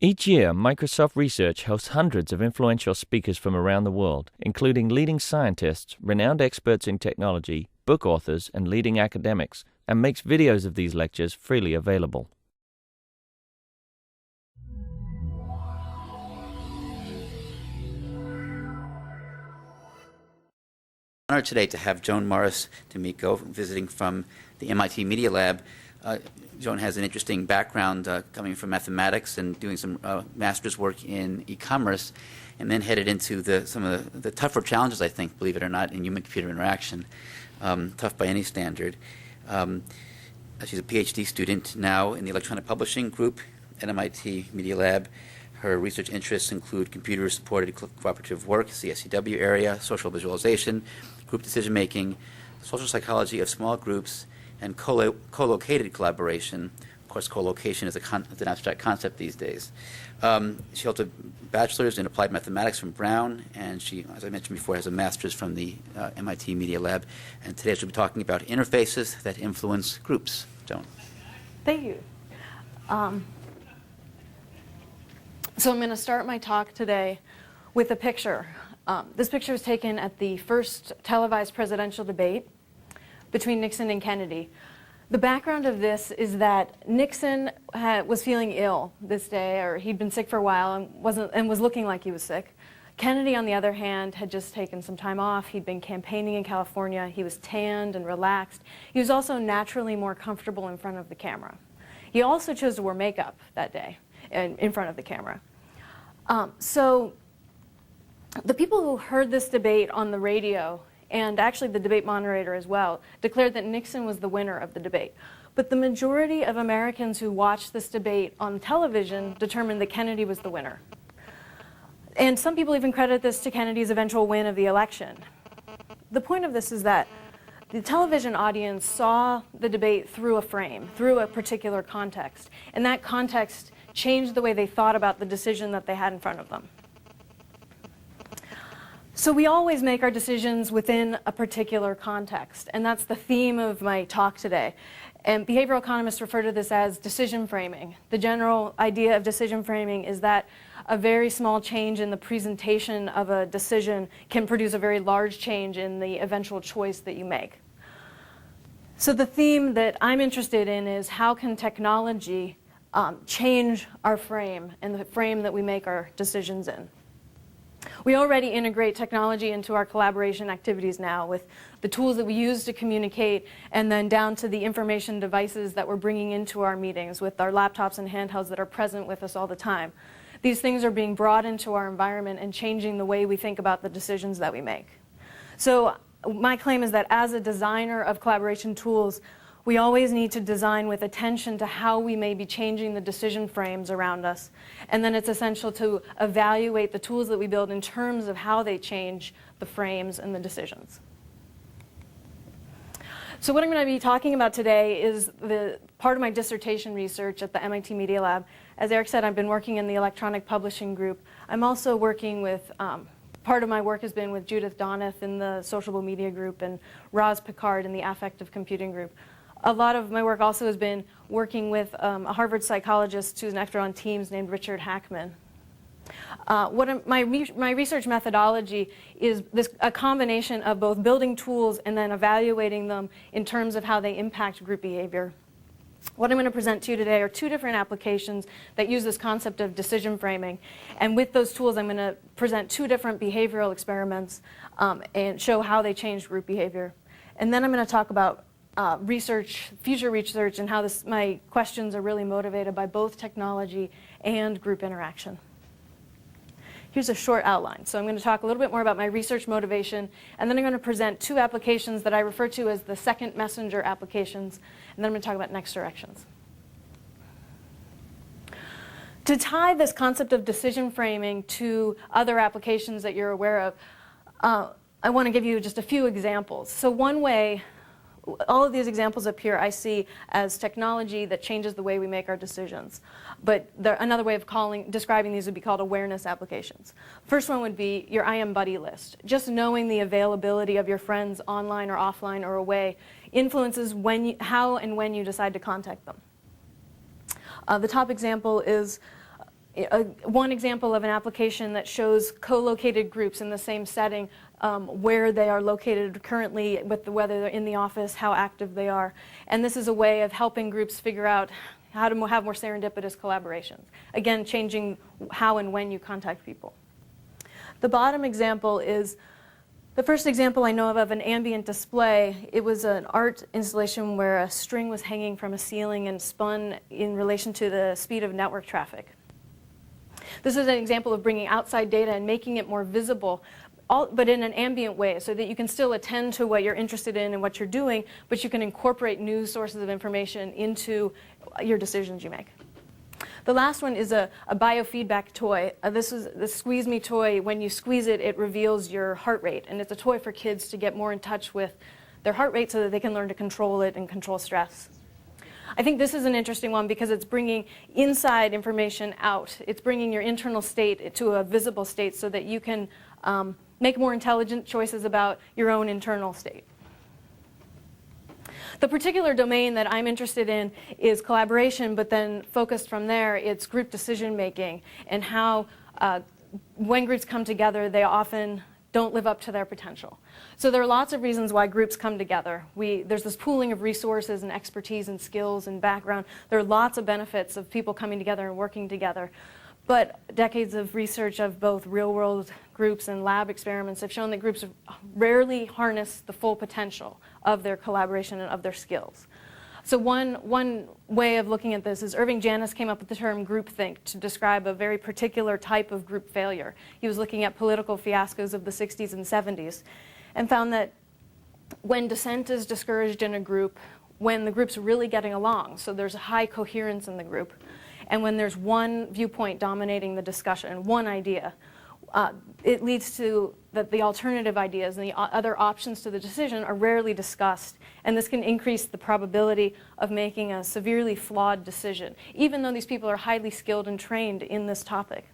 Each year, Microsoft Research hosts hundreds of influential speakers from around the world, including leading scientists, renowned experts in technology, book authors, and leading academics, and makes videos of these lectures freely available. Honored today to have Joan Morris D'Amico visiting from the MIT Media Lab. Joan has an interesting background coming from mathematics and doing some master's work in e-commerce, and then headed into some of the tougher challenges, I think, believe it or not, in human-computer interaction, tough by any standard. She's a PhD student now in the electronic publishing group at MIT Media Lab. Her research interests include computer-supported cooperative work, CSCW area, social visualization, group decision-making, social psychology of small groups, and co-located collaboration. Of course, co-location is an abstract concept these days. She holds a bachelor's in applied mathematics from Brown, and she, as I mentioned before, has a master's from the MIT Media Lab. And today she'll be talking about interfaces that influence groups. Joan. Thank you. So I'm going to start my talk today with a picture. This picture was taken at the first televised presidential debate between Nixon and Kennedy. The background of this is that Nixon was feeling ill this day, or he'd been sick for a while and was looking like he was sick. Kennedy, on the other hand, had just taken some time off. He'd been campaigning in California. He was tanned and relaxed. He was also naturally more comfortable in front of the camera. He also chose to wear makeup that day in front of the camera. So the people who heard this debate on the radio, and actually the debate moderator as well, declared that Nixon was the winner of the debate. But the majority of Americans who watched this debate on television determined that Kennedy was the winner. And some people even credit this to Kennedy's eventual win of the election. The point of this is that the television audience saw the debate through a frame, through a particular context. And that context changed the way they thought about the decision that they had in front of them. So we always make our decisions within a particular context, and that's the theme of my talk today. And behavioral economists refer to this as decision framing. The general idea of decision framing is that a very small change in the presentation of a decision can produce a very large change in the eventual choice that you make. So the theme that I'm interested in is how can technology change our frame and the frame that we make our decisions in. We already integrate technology into our collaboration activities now with the tools that we use to communicate, and then down to the information devices that we're bringing into our meetings with our laptops and handhelds that are present with us all the time. These things are being brought into our environment and changing the way we think about the decisions that we make. So my claim is that as a designer of collaboration tools, we always need to design with attention to how we may be changing the decision frames around us. And then it's essential to evaluate the tools that we build in terms of how they change the frames and the decisions. So what I'm going to be talking about today is the part of my dissertation research at the MIT Media Lab. As Eric said, I've been working in the electronic publishing group. I'm also working with part of my work has been with Judith Donath in the sociable media group and Roz Picard in the affective computing group. A lot of my work also has been working with a Harvard psychologist who's an expert on teams named Richard Hackman. My research methodology is a combination of both building tools and then evaluating them in terms of how they impact group behavior. What I'm going to present to you today are two different applications that use this concept of decision framing. And with those tools, I'm going to present two different behavioral experiments and show how they change group behavior. And then I'm going to talk about future research, and how my questions are really motivated by both technology and group interaction. Here's a short outline. So I'm going to talk a little bit more about my research motivation, and then I'm going to present two applications that I refer to as the second messenger applications, and then I'm going to talk about next directions. To tie this concept of decision framing to other applications that you're aware of, I want to give you just a few examples. So one way, all of these examples up here I see as technology that changes the way we make our decisions. But another way of describing these would be called awareness applications. First one would be your I Am Buddy list. Just knowing the availability of your friends online or offline or away influences how and when you decide to contact them. The top example is One example of an application that shows co-located groups in the same setting, where they are located currently, with whether they're in the office, how active they are. And this is a way of helping groups figure out how to have more serendipitous collaborations. Again, changing how and when you contact people. The bottom example is the first example I know of an ambient display. It was an art installation where a string was hanging from a ceiling and spun in relation to the speed of network traffic. This is an example of bringing outside data and making it more visible, but in an ambient way, so that you can still attend to what you're interested in and what you're doing, but you can incorporate new sources of information into your decisions you make. The last one is a biofeedback toy. This is the Squeeze Me toy. When you squeeze it, it reveals your heart rate, and it's a toy for kids to get more in touch with their heart rate so that they can learn to control it and control stress. I think this is an interesting one because it's bringing inside information out. It's bringing your internal state to a visible state so that you can make more intelligent choices about your own internal state. The particular domain that I'm interested in is collaboration, but then focused from there, it's group decision making and how when groups come together, they often don't live up to their potential. So there are lots of reasons why groups come together. There's this pooling of resources and expertise and skills and background. There are lots of benefits of people coming together and working together. But decades of research of both real-world groups and lab experiments have shown that groups rarely harness the full potential of their collaboration and of their skills. So one way of looking at this is Irving Janis came up with the term groupthink to describe a very particular type of group failure. He was looking at political fiascos of the 60s and 70s and found that when dissent is discouraged in a group, when the group's really getting along, so there's a high coherence in the group, and when there's one viewpoint dominating the discussion, one idea, it leads to that the alternative ideas and the other options to the decision are rarely discussed, and this can increase the probability of making a severely flawed decision, even though these people are highly skilled and trained in this topic.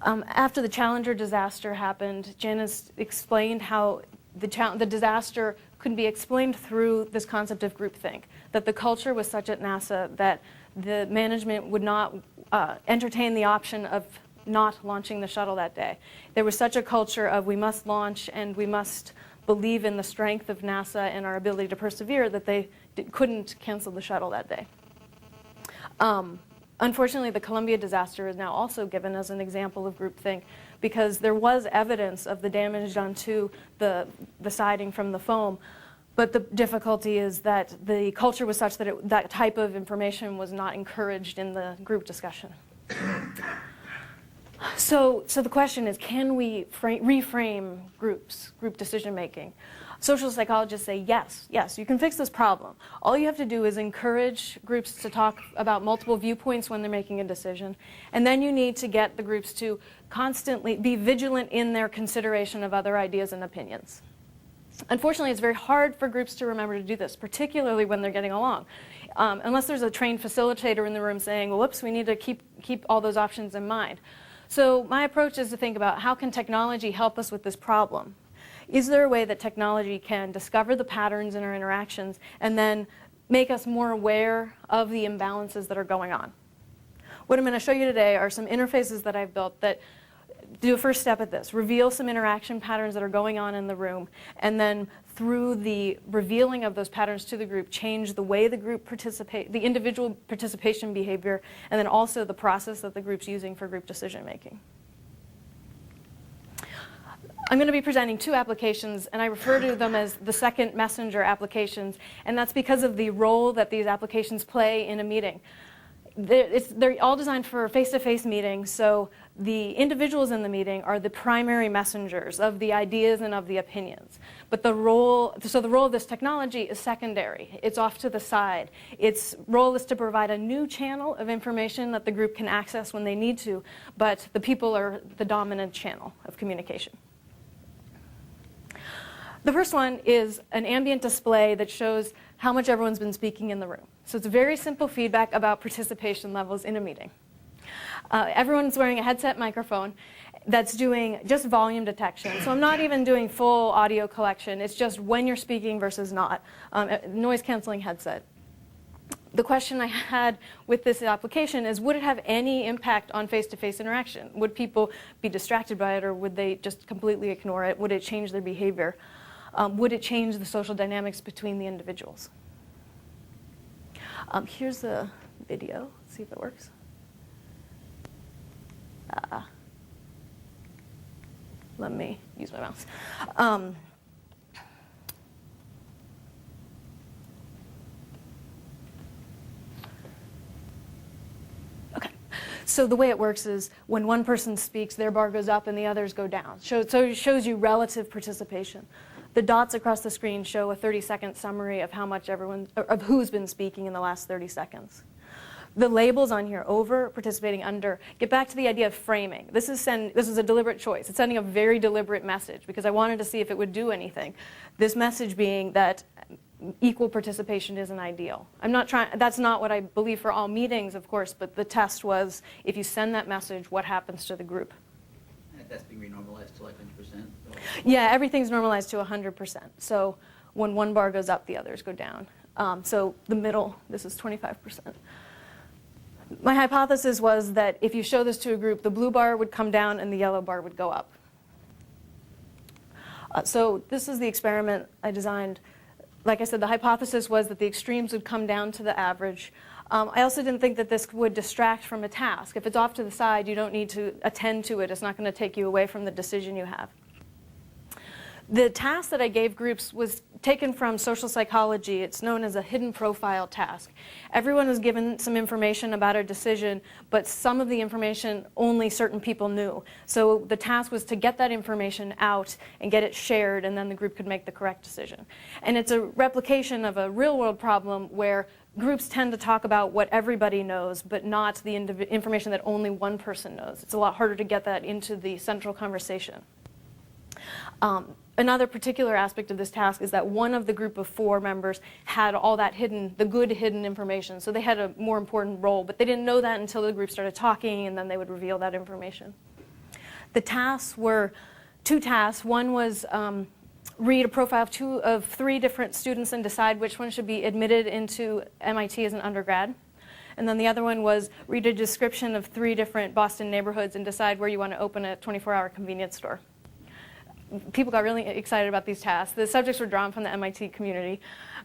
After the Challenger disaster happened, Janis explained how the disaster could be explained through this concept of groupthink, that the culture was such at NASA that the management would not entertain the option of not launching the shuttle that day. There was such a culture of we must launch and we must believe in the strength of NASA and our ability to persevere that they couldn't cancel the shuttle that day. Unfortunately, the Columbia disaster is now also given as an example of groupthink because there was evidence of the damage done to the siding from the foam. But the difficulty is that the culture was such that that type of information was not encouraged in the group discussion. So the question is, can we reframe group decision making? Social psychologists say yes, you can fix this problem. All you have to do is encourage groups to talk about multiple viewpoints when they're making a decision, and then you need to get the groups to constantly be vigilant in their consideration of other ideas and opinions. Unfortunately, it's very hard for groups to remember to do this, particularly when they're getting along. Unless there's a trained facilitator in the room saying, well, whoops, we need to keep all those options in mind. So my approach is to think about how can technology help us with this problem? Is there a way that technology can discover the patterns in our interactions and then make us more aware of the imbalances that are going on? What I'm going to show you today are some interfaces that I've built that do a first step at this, reveal some interaction patterns that are going on in the room, and then through the revealing of those patterns to the group, change the way the group participate, the individual participation behavior, and then also the process that the group's using for group decision making. I'm going to be presenting two applications, and I refer to them as the second messenger applications, and that's because of the role that these applications play in a meeting. They're all designed for face-to-face meetings, so the individuals in the meeting are the primary messengers of the ideas and of the opinions. But the role of this technology is secondary. It's off to the side. Its role is to provide a new channel of information that the group can access when they need to, but the people are the dominant channel of communication. The first one is an ambient display that shows how much everyone's been speaking in the room. So it's very simple feedback about participation levels in a meeting. Everyone's wearing a headset microphone that's doing just volume detection. So I'm not even doing full audio collection. It's just when you're speaking versus not. Noise canceling headset. the question I had with this application is, would it have any impact on face-to-face interaction? Would people be distracted by it, or would they just completely ignore it? Would it change their behavior? Would it change the social dynamics between the individuals? Here's the video. Let's see if it works. Let me use my mouse. Okay. So the way it works is when one person speaks, their bar goes up and the others go down. So it shows you relative participation. The dots across the screen show a 30-second summary of how much of who's been speaking in the last 30 seconds. The labels on here, over, participating, under, get back to the idea of framing. This is a deliberate choice. It's sending a very deliberate message because I wanted to see if it would do anything. This message being that equal participation isn't ideal. That's not what I believe for all meetings, of course, but the test was if you send that message, what happens to the group? That's being renormalized to like 100%? Yeah, everything's normalized to 100%. So when one bar goes up, the others go down. So the middle, this is 25%. My hypothesis was that if you show this to a group, the blue bar would come down and the yellow bar would go up. So this is the experiment I designed. Like I said, the hypothesis was that the extremes would come down to the average. I also didn't think that this would distract from a task. If it's off to the side, you don't need to attend to it. It's not going to take you away from the decision you have. The task that I gave groups was taken from social psychology. It's known as a hidden profile task. Everyone was given some information about a decision, but some of the information only certain people knew. So the task was to get that information out and get it shared, and then the group could make the correct decision. And it's a replication of a real-world problem where groups tend to talk about what everybody knows, but not the information that only one person knows. It's a lot harder to get that into the central conversation. Another particular aspect of this task is that one of the group of 4 members had all that the good hidden information. So they had a more important role, but they didn't know that until the group started talking, and then they would reveal that information. The tasks were 2 tasks. One was read a profile of 3 different students and decide which one should be admitted into MIT as an undergrad. And then the other one was read a description of 3 different Boston neighborhoods and decide where you want to open a 24-hour convenience store. People got really excited about these tasks. The subjects were drawn from the MIT community.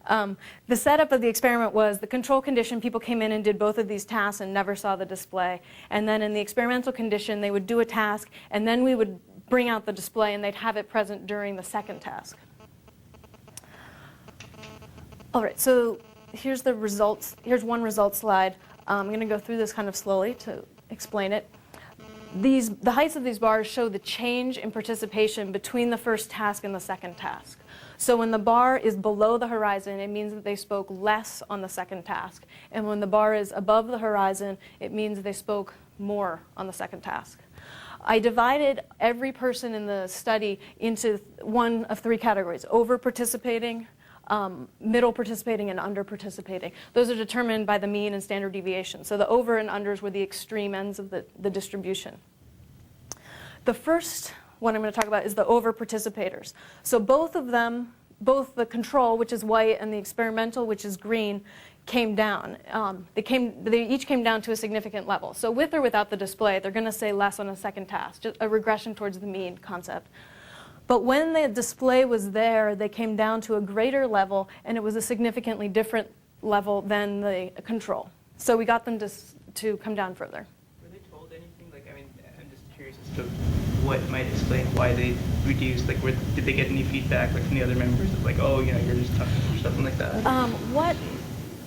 The setup of the experiment was the control condition, people came in and did both of these tasks and never saw the display. And then in the experimental condition, they would do a task, and then we would bring out the display, and they'd have it present during the second task. All right, so here's the results. Here's one result slide. I'm going to go through this kind of slowly to explain it. The heights of these bars show the change in participation between the first task and the second task. So when the bar is below the horizon, it means that they spoke less on the second task. And when the bar is above the horizon, it means they spoke more on the second task. I divided every person in the study into one of 3 categories: over participating, middle participating, and under participating. Those are determined by the mean and standard deviation. So the over and unders were the extreme ends of the distribution. The first one I'm going to talk about is the over participators. So both of them, both the control, which is white, and the experimental, which is green, came down. They each came down to a significant level. So with or without the display, they're going to say less on a second task, just a regression towards the mean concept. But when the display was there, they came down to a greater level, and it was a significantly different level than the control. So we got them to come down further. Were they told anything? Like, I mean, I'm just curious as to what might explain why they reduced. Like, did they get any feedback, like, from the other members of, like, oh, you know, you're just tough or something like that?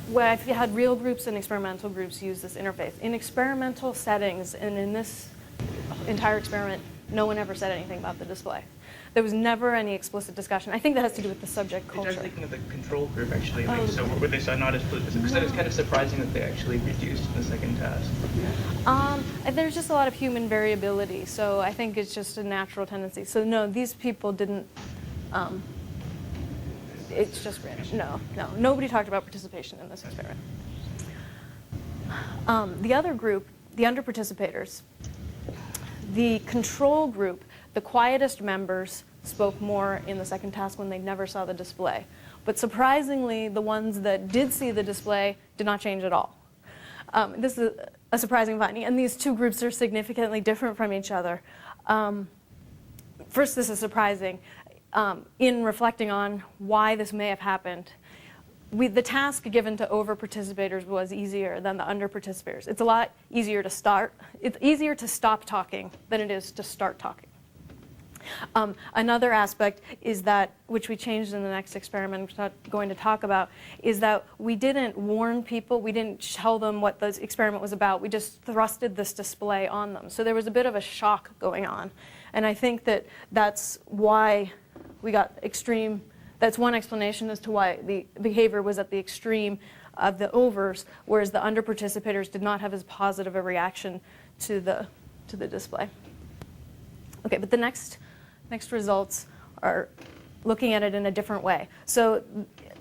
Well, I've had real groups and experimental groups use this interface. In experimental settings, and in this entire experiment, no one ever said anything about the display. There was never any explicit discussion. I think that has to do with the subject culture. I was thinking of the control group, actually. Like, so were they not as political? Because it was kind of surprising that they actually reduced the second task. There's just a lot of human variability, so I think it's just a natural tendency. So no, these people didn't, it's just random. No, nobody talked about participation in this experiment. The other group, the under-participators, the control group, the quietest members spoke more in the second task when they never saw the display. But surprisingly, the ones that did see the display did not change at all. This is a surprising finding, and these two groups are significantly different from each other. First, this is surprising. In reflecting on why this may have happened, the task given to over-participators was easier than the under-participators. It's a lot easier to start. It's easier to stop talking than it is to start talking. Another aspect is that, which we changed in the next experiment, which I'm not going to talk about, is that we didn't warn people, we didn't tell them what the experiment was about, we just thrusted this display on them. So there was a bit of a shock going on. And I think that that's why we got extreme, that's one explanation as to why the behavior was at the extreme of the overs, whereas the under-participators did not have as positive a reaction to the display. Okay, but the next results are looking at it in a different way. So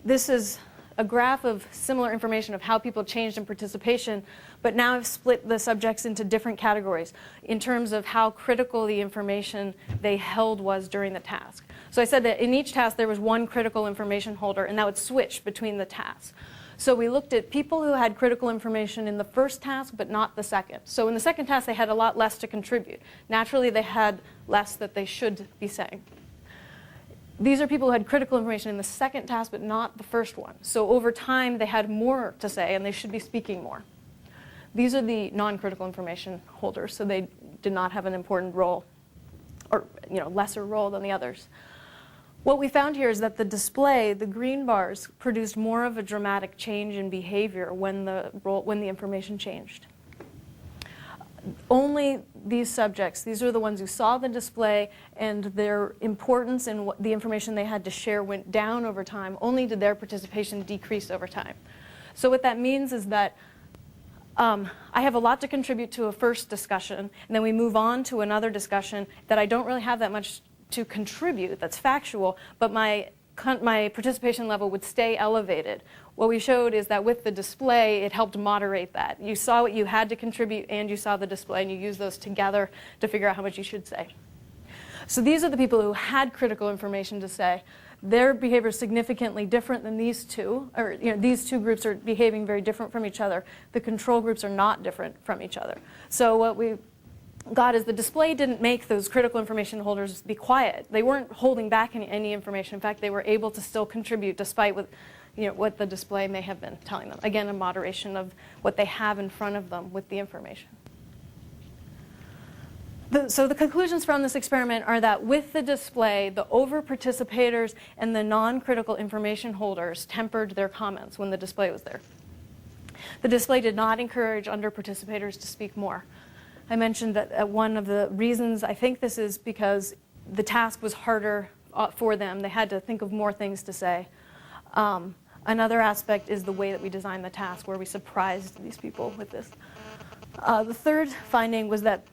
this is a graph of similar information of how people changed in participation, but now I've split the subjects into different categories in terms of how critical the information they held was during the task. So I said that in each task there was one critical information holder, and that would switch between the tasks. So we looked at people who had critical information in the first task, but not the second. So in the second task, they had a lot less to contribute. Naturally, they had less that they should be saying. These are people who had critical information in the second task, but not the first one. So over time, they had more to say, and they should be speaking more. These are the non-critical information holders, so they did not have an important role, or lesser role than the others. What we found here is that the display, the green bars, produced more of a dramatic change in behavior when the information changed. Only these subjects, these are the ones who saw the display, and their importance in the information they had to share went down over time. Only did their participation decrease over time. So what that means is that I have a lot to contribute to a first discussion, and then we move on to another discussion that I don't really have that much to contribute, that's factual, but my participation level would stay elevated. What we showed is that with the display, it helped moderate that. You saw what you had to contribute, and you saw the display, and you used those together to figure out how much you should say. So these are the people who had critical information to say. Their behavior is significantly different than these two, or these two groups are behaving very different from each other. The control groups are not different from each other. So what we got is the display didn't make those critical information holders be quiet. They weren't holding back any information. In fact, they were able to still contribute despite what the display may have been telling them. Again, a moderation of what they have in front of them with the information. So the conclusions from this experiment are that with the display, the over-participators and the non-critical information holders tempered their comments when the display was there. The display did not encourage under-participators to speak more. I mentioned that one of the reasons I think this is because the task was harder for them. They had to think of more things to say. Another aspect is the way that we designed the task, where we surprised these people with this. The third finding was that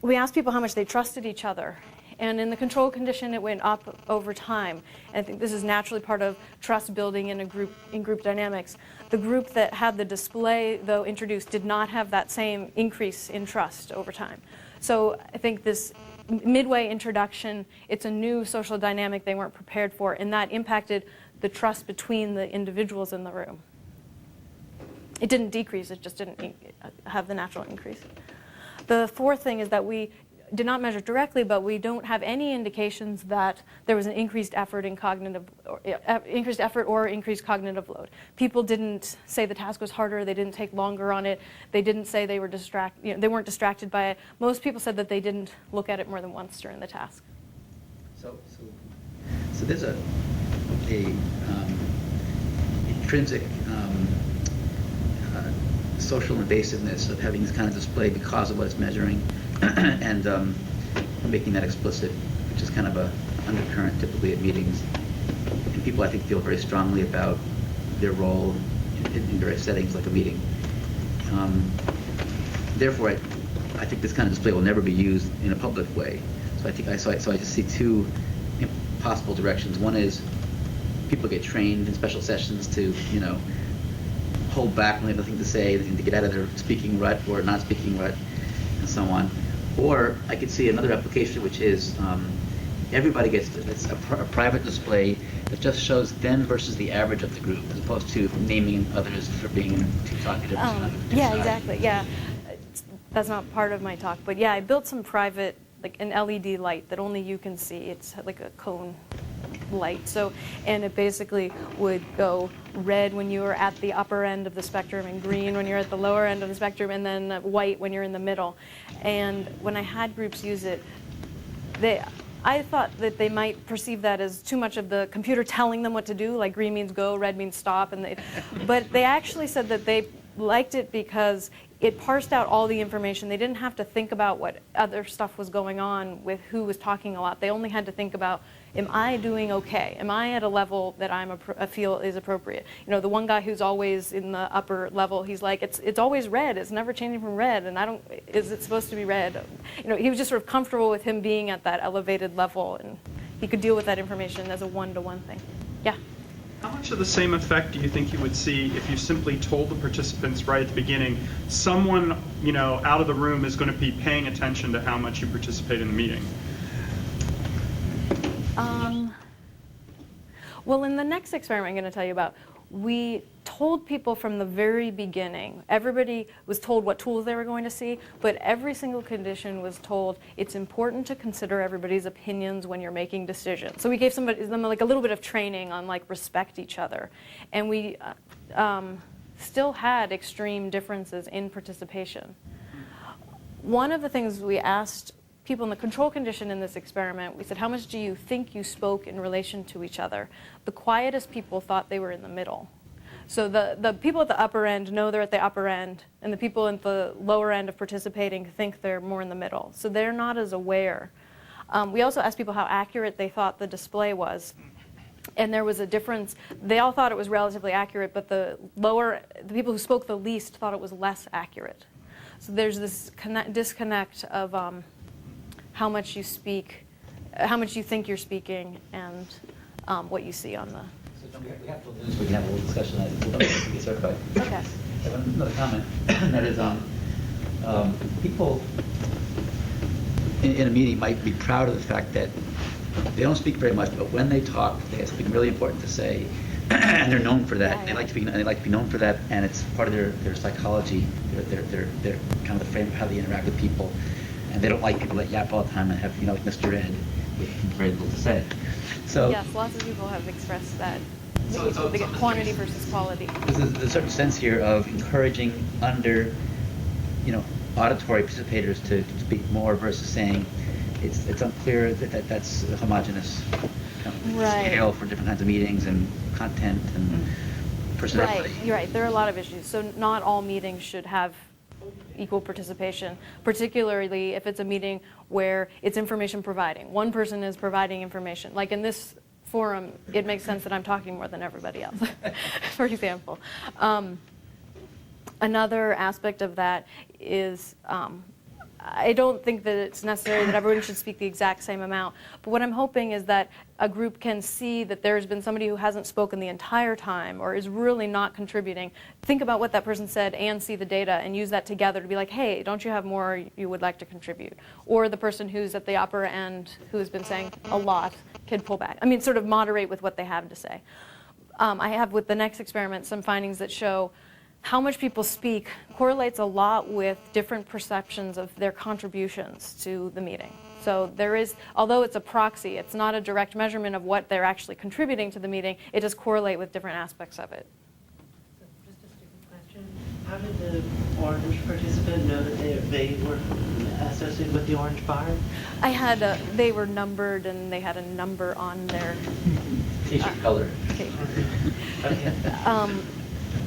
we asked people how much they trusted each other. And in the control condition, it went up over time. And I think this is naturally part of trust building in group dynamics. The group that had the display, though, introduced did not have that same increase in trust over time. So I think this midway introduction, it's a new social dynamic they weren't prepared for, and that impacted the trust between the individuals in the room. It didn't decrease, it just didn't have the natural increase. The fourth thing is that we did not measure directly, but we don't have any indications that there was an increased effort or increased cognitive load. People didn't say the task was harder, they didn't take longer on it, they didn't say they were they weren't distracted by it. Most people said that they didn't look at it more than once during the task. So there's a intrinsic social invasiveness of having this kind of display because of what it's measuring, and making that explicit, which is kind of a undercurrent typically at meetings. And people, I think, feel very strongly about their role in various settings, like a meeting. Therefore, I think this kind of display will never be used in a public way. So I just see two possible directions. One is people get trained in special sessions to, hold back when they have nothing to say, to get out of their speaking rut or not speaking rut, and so on. Or I could see another application, which is everybody gets it's a private display that just shows them versus the average of the group, as opposed to naming others for being too talkative. Yeah, exactly. Yeah, that's not part of my talk, but yeah, I built some private, like an LED light that only you can see. It's like a cone light. So, and it basically would go red when you were at the upper end of the spectrum, and green when you're at the lower end of the spectrum, and then white when you're in the middle. And when I had groups use it, I thought that they might perceive that as too much of the computer telling them what to do, like green means go, red means stop, but they actually said that they liked it because it parsed out all the information. They didn't have to think about what other stuff was going on with who was talking a lot. They only had to think about, am I doing okay? Am I at a level that I feel is appropriate? You know, the one guy who's always in the upper level, he's like, it's always red. It's never changing from red, and is it supposed to be red? You know, he was just sort of comfortable with him being at that elevated level, and he could deal with that information as a one-to-one thing. Yeah. How much of the same effect do you think you would see if you simply told the participants right at the beginning, someone, you know, out of the room is going to be paying attention to how much you participate in the meeting? Well, in the next experiment I'm going to tell you about, we told people from the very beginning, everybody was told what tools they were going to see, but every single condition was told it's important to consider everybody's opinions when you're making decisions. So we gave them like a little bit of training on like respect each other. And we still had extreme differences in participation. One of the things we asked people in the control condition in this experiment, we said, how much do you think you spoke in relation to each other? The quietest people thought they were in the middle. So the people at the upper end know they're at the upper end, and the people at the lower end of participating think they're more in the middle. So they're not as aware. We also asked people how accurate they thought the display was. And there was a difference. They all thought it was relatively accurate, but the people who spoke the least thought it was less accurate. So there's this disconnect of how much you speak, how much you think you're speaking, and what you see on the. So we have to lose. We can have a little discussion on that. Get certified. Okay. I have another comment. That is, people in a meeting might be proud of the fact that they don't speak very much, but when they talk, they have something really important to say, and they're known for that. Yeah, They like to be known for that, and it's part of their psychology. Their kind of the frame of how they interact with people. And they don't like people that yap all the time and have, you know, like Mr. Ed with very little to say. So yes, lots of people have expressed that. They get quantity versus quality. There's a certain sense here of encouraging auditory participators to speak more versus saying it's unclear that's a homogeneous scale for different kinds of meetings and content and personality. Right, you're right. There are a lot of issues. So not all meetings should have equal participation, particularly if it's a meeting where it's information providing. One person is providing information. Like in this forum, it makes sense that I'm talking more than everybody else, for example. Another aspect of that is I don't think that it's necessary that everyone should speak the exact same amount, but what I'm hoping is that a group can see that there's been somebody who hasn't spoken the entire time or is really not contributing, think about what that person said and see the data and use that together to be like, hey, don't you have more you would like to contribute? Or the person who's at the upper end who has been saying a lot can pull back. I mean, sort of moderate with what they have to say. I have with the next experiment some findings that show how much people speak correlates a lot with different perceptions of their contributions to the meeting. So there is, although it's a proxy, it's not a direct measurement of what they're actually contributing to the meeting, it does correlate with different aspects of it. So just a stupid question. How did the orange participant know that they were associated with the orange bar? They were numbered and they had a number on their T-shirt color. Okay.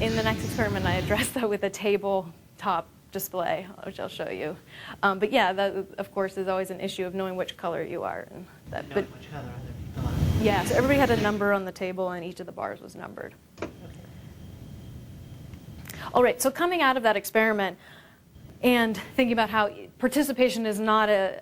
In the next experiment, I addressed that with a tabletop display, which I'll show you. But yeah, that, of course, is always an issue of knowing which color you are. And that, Knowing which color other people are. Yeah, so everybody had a number on the table, and each of the bars was numbered. Okay. All right, so coming out of that experiment and thinking about how participation is not a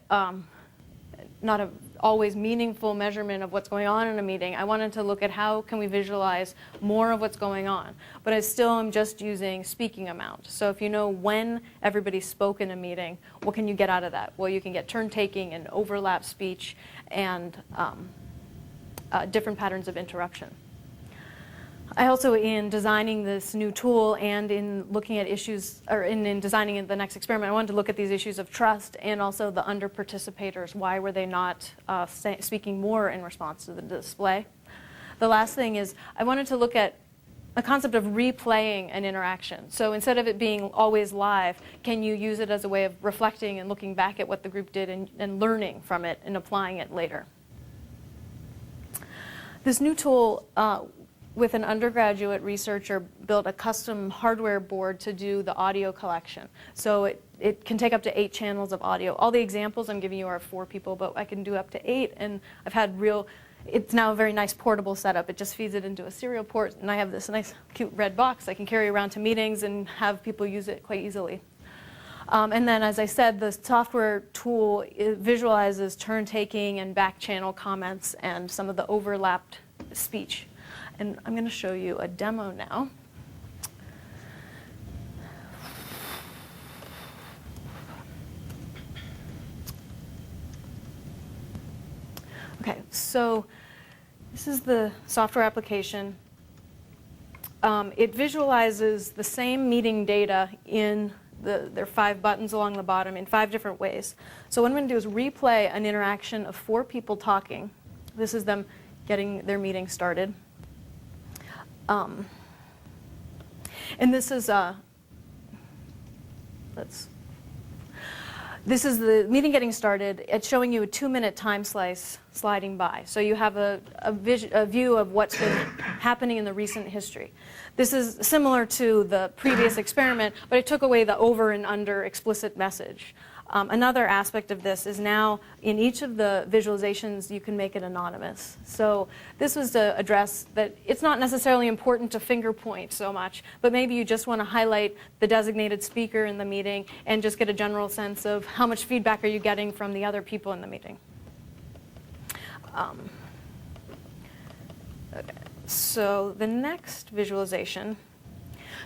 always meaningful measurement of what's going on in a meeting. I wanted to look at how can we visualize more of what's going on. But I still am just using speaking amount. So if you know when everybody spoke in a meeting, what can you get out of that? Well, you can get turn taking and overlap speech and different patterns of interruption. I also, in designing this new tool and in looking at issues, or in designing the next experiment, I wanted to look at these issues of trust and also the under-participators. Why were they not speaking more in response to the display? The last thing is I wanted to look at the concept of replaying an interaction. So instead of it being always live, can you use it as a way of reflecting and looking back at what the group did and learning from it and applying it later? This new tool, with an undergraduate researcher, built a custom hardware board to do the audio collection. So it can take up to 8 channels of audio. All the examples I'm giving you are 4 people, but I can do up to 8, and I've had it's now a very nice portable setup. It just feeds it into a serial port, and I have this nice cute red box I can carry around to meetings and have people use it quite easily. And then, as I said, the software tool visualizes turn taking and back channel comments and some of the overlapped speech. And I'm going to show you a demo now. Okay, so this is the software application. It visualizes the same meeting data in there are 5 buttons along the bottom in 5 different ways. So what I'm going to do is replay an interaction of 4 people talking. This is them getting their meeting started. And this is this is the meeting getting started. It's showing you a 2-minute time slice sliding by. So you have a view of what's been happening in the recent history. This is similar to the previous experiment, but it took away the over and under explicit message. Another aspect of this is now in each of the visualizations you can make it anonymous. So this was to address that it's not necessarily important to finger point so much, but maybe you just want to highlight the designated speaker in the meeting and just get a general sense of how much feedback are you getting from the other people in the meeting. Okay. So the next visualization,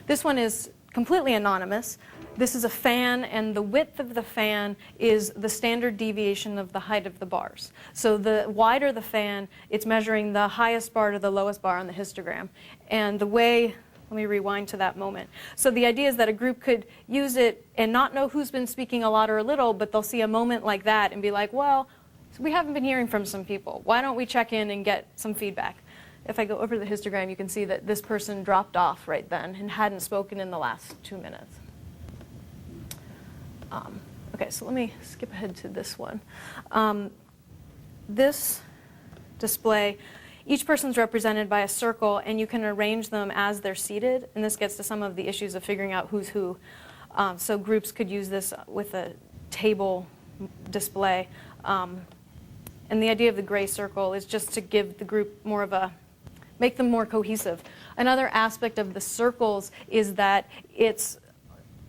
this one is completely anonymous. This is a fan, and the width of the fan is the standard deviation of the height of the bars. So the wider the fan, it's measuring the highest bar to the lowest bar on the histogram. And the way, let me rewind to that moment. So the idea is that a group could use it and not know who's been speaking a lot or a little, but they'll see a moment like that and be like, well, we haven't been hearing from some people. Why don't we check in and get some feedback? If I go over the histogram, you can see that this person dropped off right then and hadn't spoken in the last 2 minutes. Okay, so let me skip ahead to this one. This display, each person's represented by a circle, and you can arrange them as they're seated. And this gets to some of the issues of figuring out who's who. So groups could use this with a table display. And the idea of the gray circle is just to give the group more of make them more cohesive. Another aspect of the circles is that it's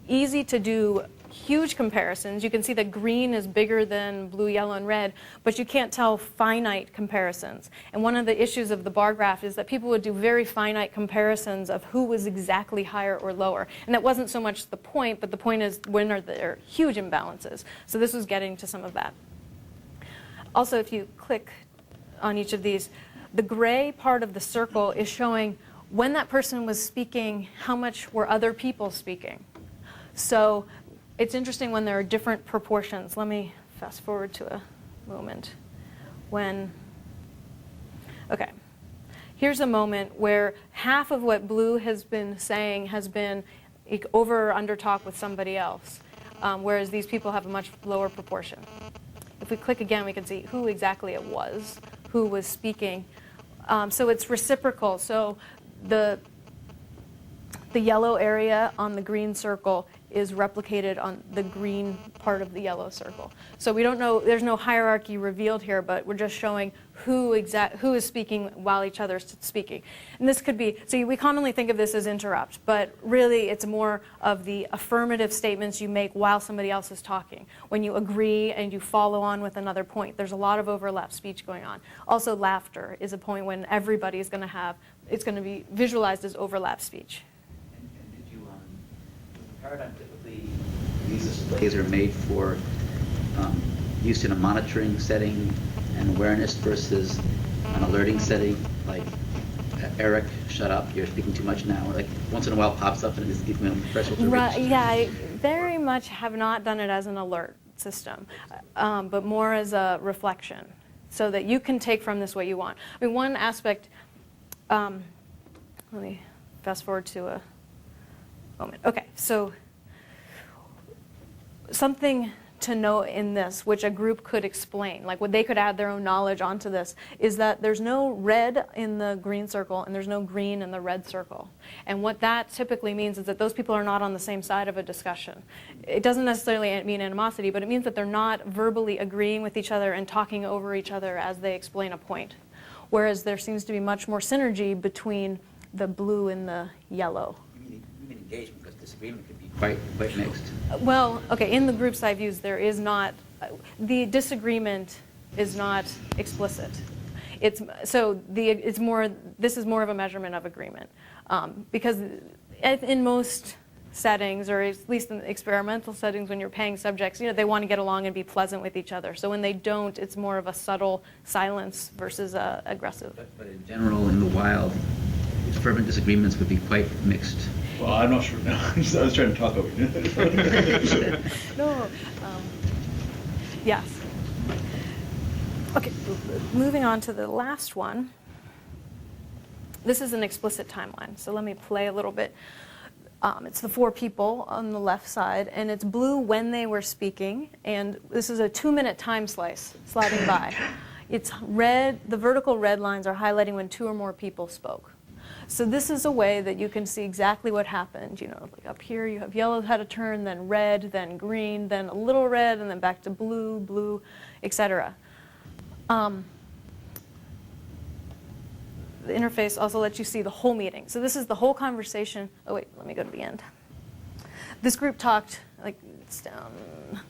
easy to do huge comparisons. You can see that green is bigger than blue, yellow, and red, but you can't tell finite comparisons. And one of the issues of the bar graph is that people would do very finite comparisons of who was exactly higher or lower. And that wasn't so much the point, but the point is when are there huge imbalances. So this was getting to some of that. Also, if you click on each of these, the gray part of the circle is showing when that person was speaking, how much were other people speaking. So it's interesting when there are different proportions. Let me fast forward to a moment okay, here's a moment where half of what Blue has been saying has been over or under talk with somebody else, whereas these people have a much lower proportion. If we click again, we can see who exactly it was, who was speaking. So it's reciprocal. So the the yellow area on the green circle is replicated on the green part of the yellow circle. So we don't know, there's no hierarchy revealed here, but we're just showing who is speaking while each other is speaking. And this could be, so we commonly think of this as interrupt, but really it's more of the affirmative statements you make while somebody else is talking. When you agree and you follow on with another point, there's a lot of overlap speech going on. Also, laughter is a point when everybody is going to have, it's going to be visualized as overlap speech. And did you, the paradigm typically, these displays are made for use in a monitoring setting and awareness versus an alerting setting, like Eric, shut up, you're speaking too much now. Like once in a while pops up and it's giving me a threshold to reach. Right, yeah, I very much have not done it as an alert system, but more as a reflection, so that you can take from this what you want. I mean, one aspect, let me fast forward to a moment. Okay, so something to know in this, which a group could explain, like what they could add their own knowledge onto this, is that there's no red in the green circle and there's no green in the red circle. And what that typically means is that those people are not on the same side of a discussion. It doesn't necessarily mean animosity, but it means that they're not verbally agreeing with each other and talking over each other as they explain a point. Whereas there seems to be much more synergy between the blue and the yellow. You mean engagement, because disagreement could be quite mixed. Well, okay, in the groups I've used, there is not, the disagreement is not explicit. It's more, this is more of a measurement of agreement. Because in most settings, or at least in experimental settings when you're paying subjects, they want to get along and be pleasant with each other. So when they don't, it's more of a subtle silence versus aggressive. But in general, in the wild, fervent disagreements would be quite mixed. Well, I'm not sure now. I was trying to talk over you. No. Yes. Okay, moving on to the last one. This is an explicit timeline, so let me play a little bit. It's the 4 people on the left side, and it's blue when they were speaking, and this is a 2-minute time slice sliding by. It's red, the vertical red lines are highlighting when 2 or more people spoke. So this is a way that you can see exactly what happened. Like up here you have yellow had a turn, then red, then green, then a little red, and then back to blue, blue, etc. The interface also lets you see the whole meeting. So this is the whole conversation. Oh wait, let me go to the end. This group talked, like it's down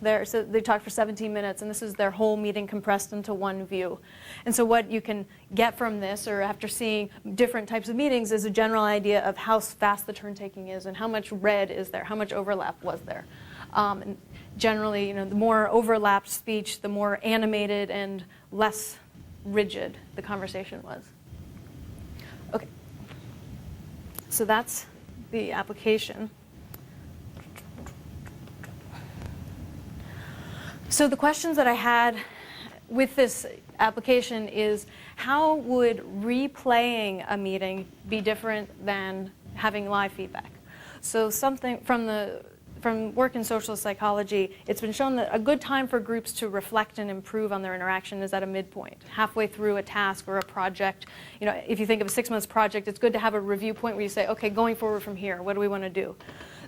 there, so they talked for 17 minutes, and this is their whole meeting compressed into one view. And so what you can get from this, or after seeing different types of meetings, is a general idea of how fast the turn taking is and how much red is there, how much overlap was there. And generally, the more overlapped speech, the more animated and less rigid the conversation was. Okay, so that's the application. So the questions that I had with this application is, how would replaying a meeting be different than having live feedback? So something from work in social psychology, it's been shown that a good time for groups to reflect and improve on their interaction is at a midpoint, halfway through a task or a project. If you think of a 6-month project, it's good to have a review point where you say, okay, going forward from here, what do we want to do?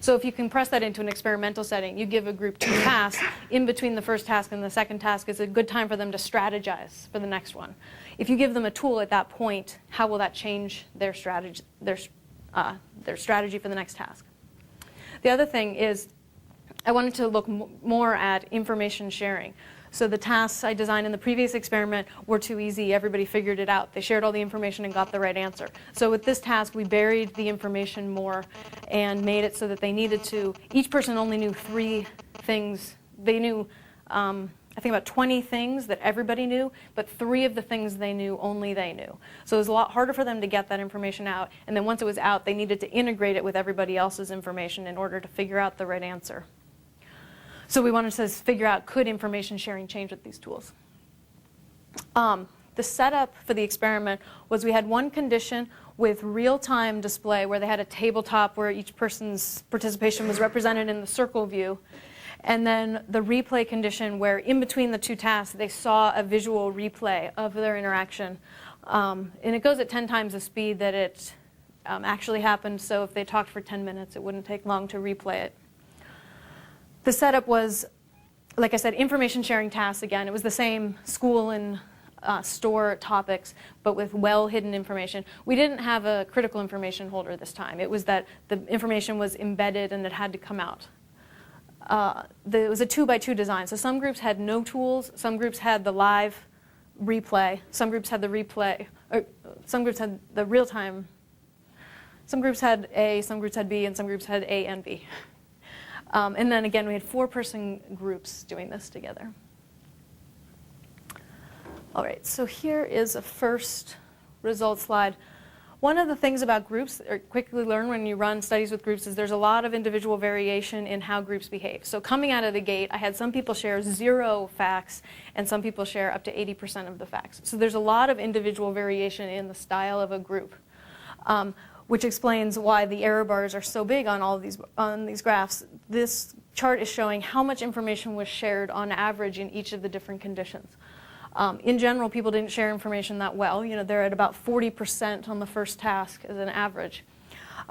So if you compress that into an experimental setting, you give a group 2 tasks. In between the first task and the second task is a good time for them to strategize for the next one. If you give them a tool at that point, how will that change their strategy for the next task? The other thing is, I wanted to look more at information sharing. So the tasks I designed in the previous experiment were too easy. Everybody figured it out. They shared all the information and got the right answer. So with this task, we buried the information more and made it so that they needed to, each person only knew 3 things. They knew, I think about 20 things that everybody knew, but 3 of the things they knew, only they knew. So it was a lot harder for them to get that information out. And then once it was out, they needed to integrate it with everybody else's information in order to figure out the right answer. So we wanted to figure out, could information sharing change with these tools? The setup for the experiment was we had one condition with real-time display where they had a tabletop where each person's participation was represented in the circle view. And then the replay condition where in between the 2 tasks, they saw a visual replay of their interaction. And it goes at 10 times the speed that it actually happened, so if they talked for 10 minutes, it wouldn't take long to replay it. The setup was, like I said, information sharing tasks again. It was the same school and store topics, but with well-hidden information. We didn't have a critical information holder this time. It was that the information was embedded and it had to come out. It was a 2x2 design, so some groups had no tools, some groups had the live replay, some groups had the replay, or some groups had the real-time, some groups had A, some groups had B, and some groups had A and B. And then again, we had 4-person groups doing this together. All right, so here is a first result slide. One of the things about groups, or quickly learn when you run studies with groups, is there's a lot of individual variation in how groups behave. So coming out of the gate, I had some people share 0 facts, and some people share up to 80% of the facts. So there's a lot of individual variation in the style of a group, which explains why the error bars are so big on all of these graphs. This chart is showing how much information was shared on average in each of the different conditions. In general, people didn't share information that well. You know, they're at about 40% on the first task as an average.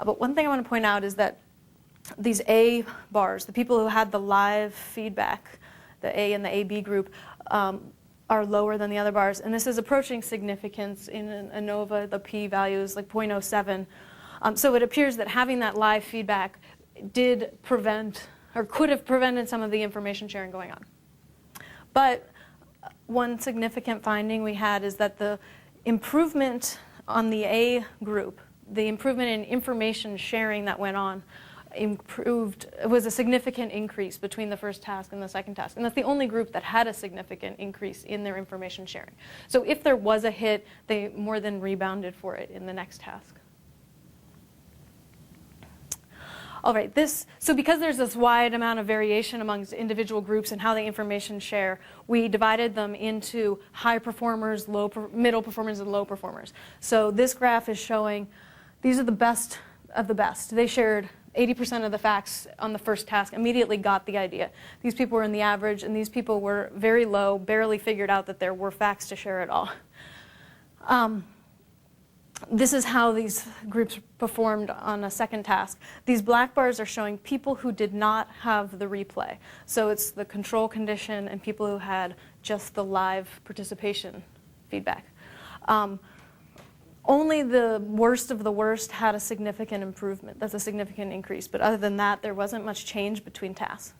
But one thing I want to point out is that these A bars, the people who had the live feedback, the A and the AB group, are lower than the other bars. And this is approaching significance in ANOVA. The p-value is like 0.07. So it appears that having that live feedback did prevent, or could have prevented, some of the information sharing going on. But one significant finding we had is that the improvement on the A group, the improvement in information sharing that went on, was a significant increase between the first task and the second task. And that's the only group that had a significant increase in their information sharing. So if there was a hit, they more than rebounded for it in the next task. All right, so because there's this wide amount of variation amongst individual groups and how they information share, we divided them into high performers, middle performers, and low performers. So this graph is showing these are the best of the best. They shared 80% of the facts on the first task, immediately got the idea. These people were in the average, and these people were very low, barely figured out that there were facts to share at all. This is how these groups performed on a second task. These black bars are showing people who did not have the replay. So it's the control condition and people who had just the live participation feedback. Only the worst of the worst had a significant improvement. That's a significant increase. But other than that, there wasn't much change between tasks.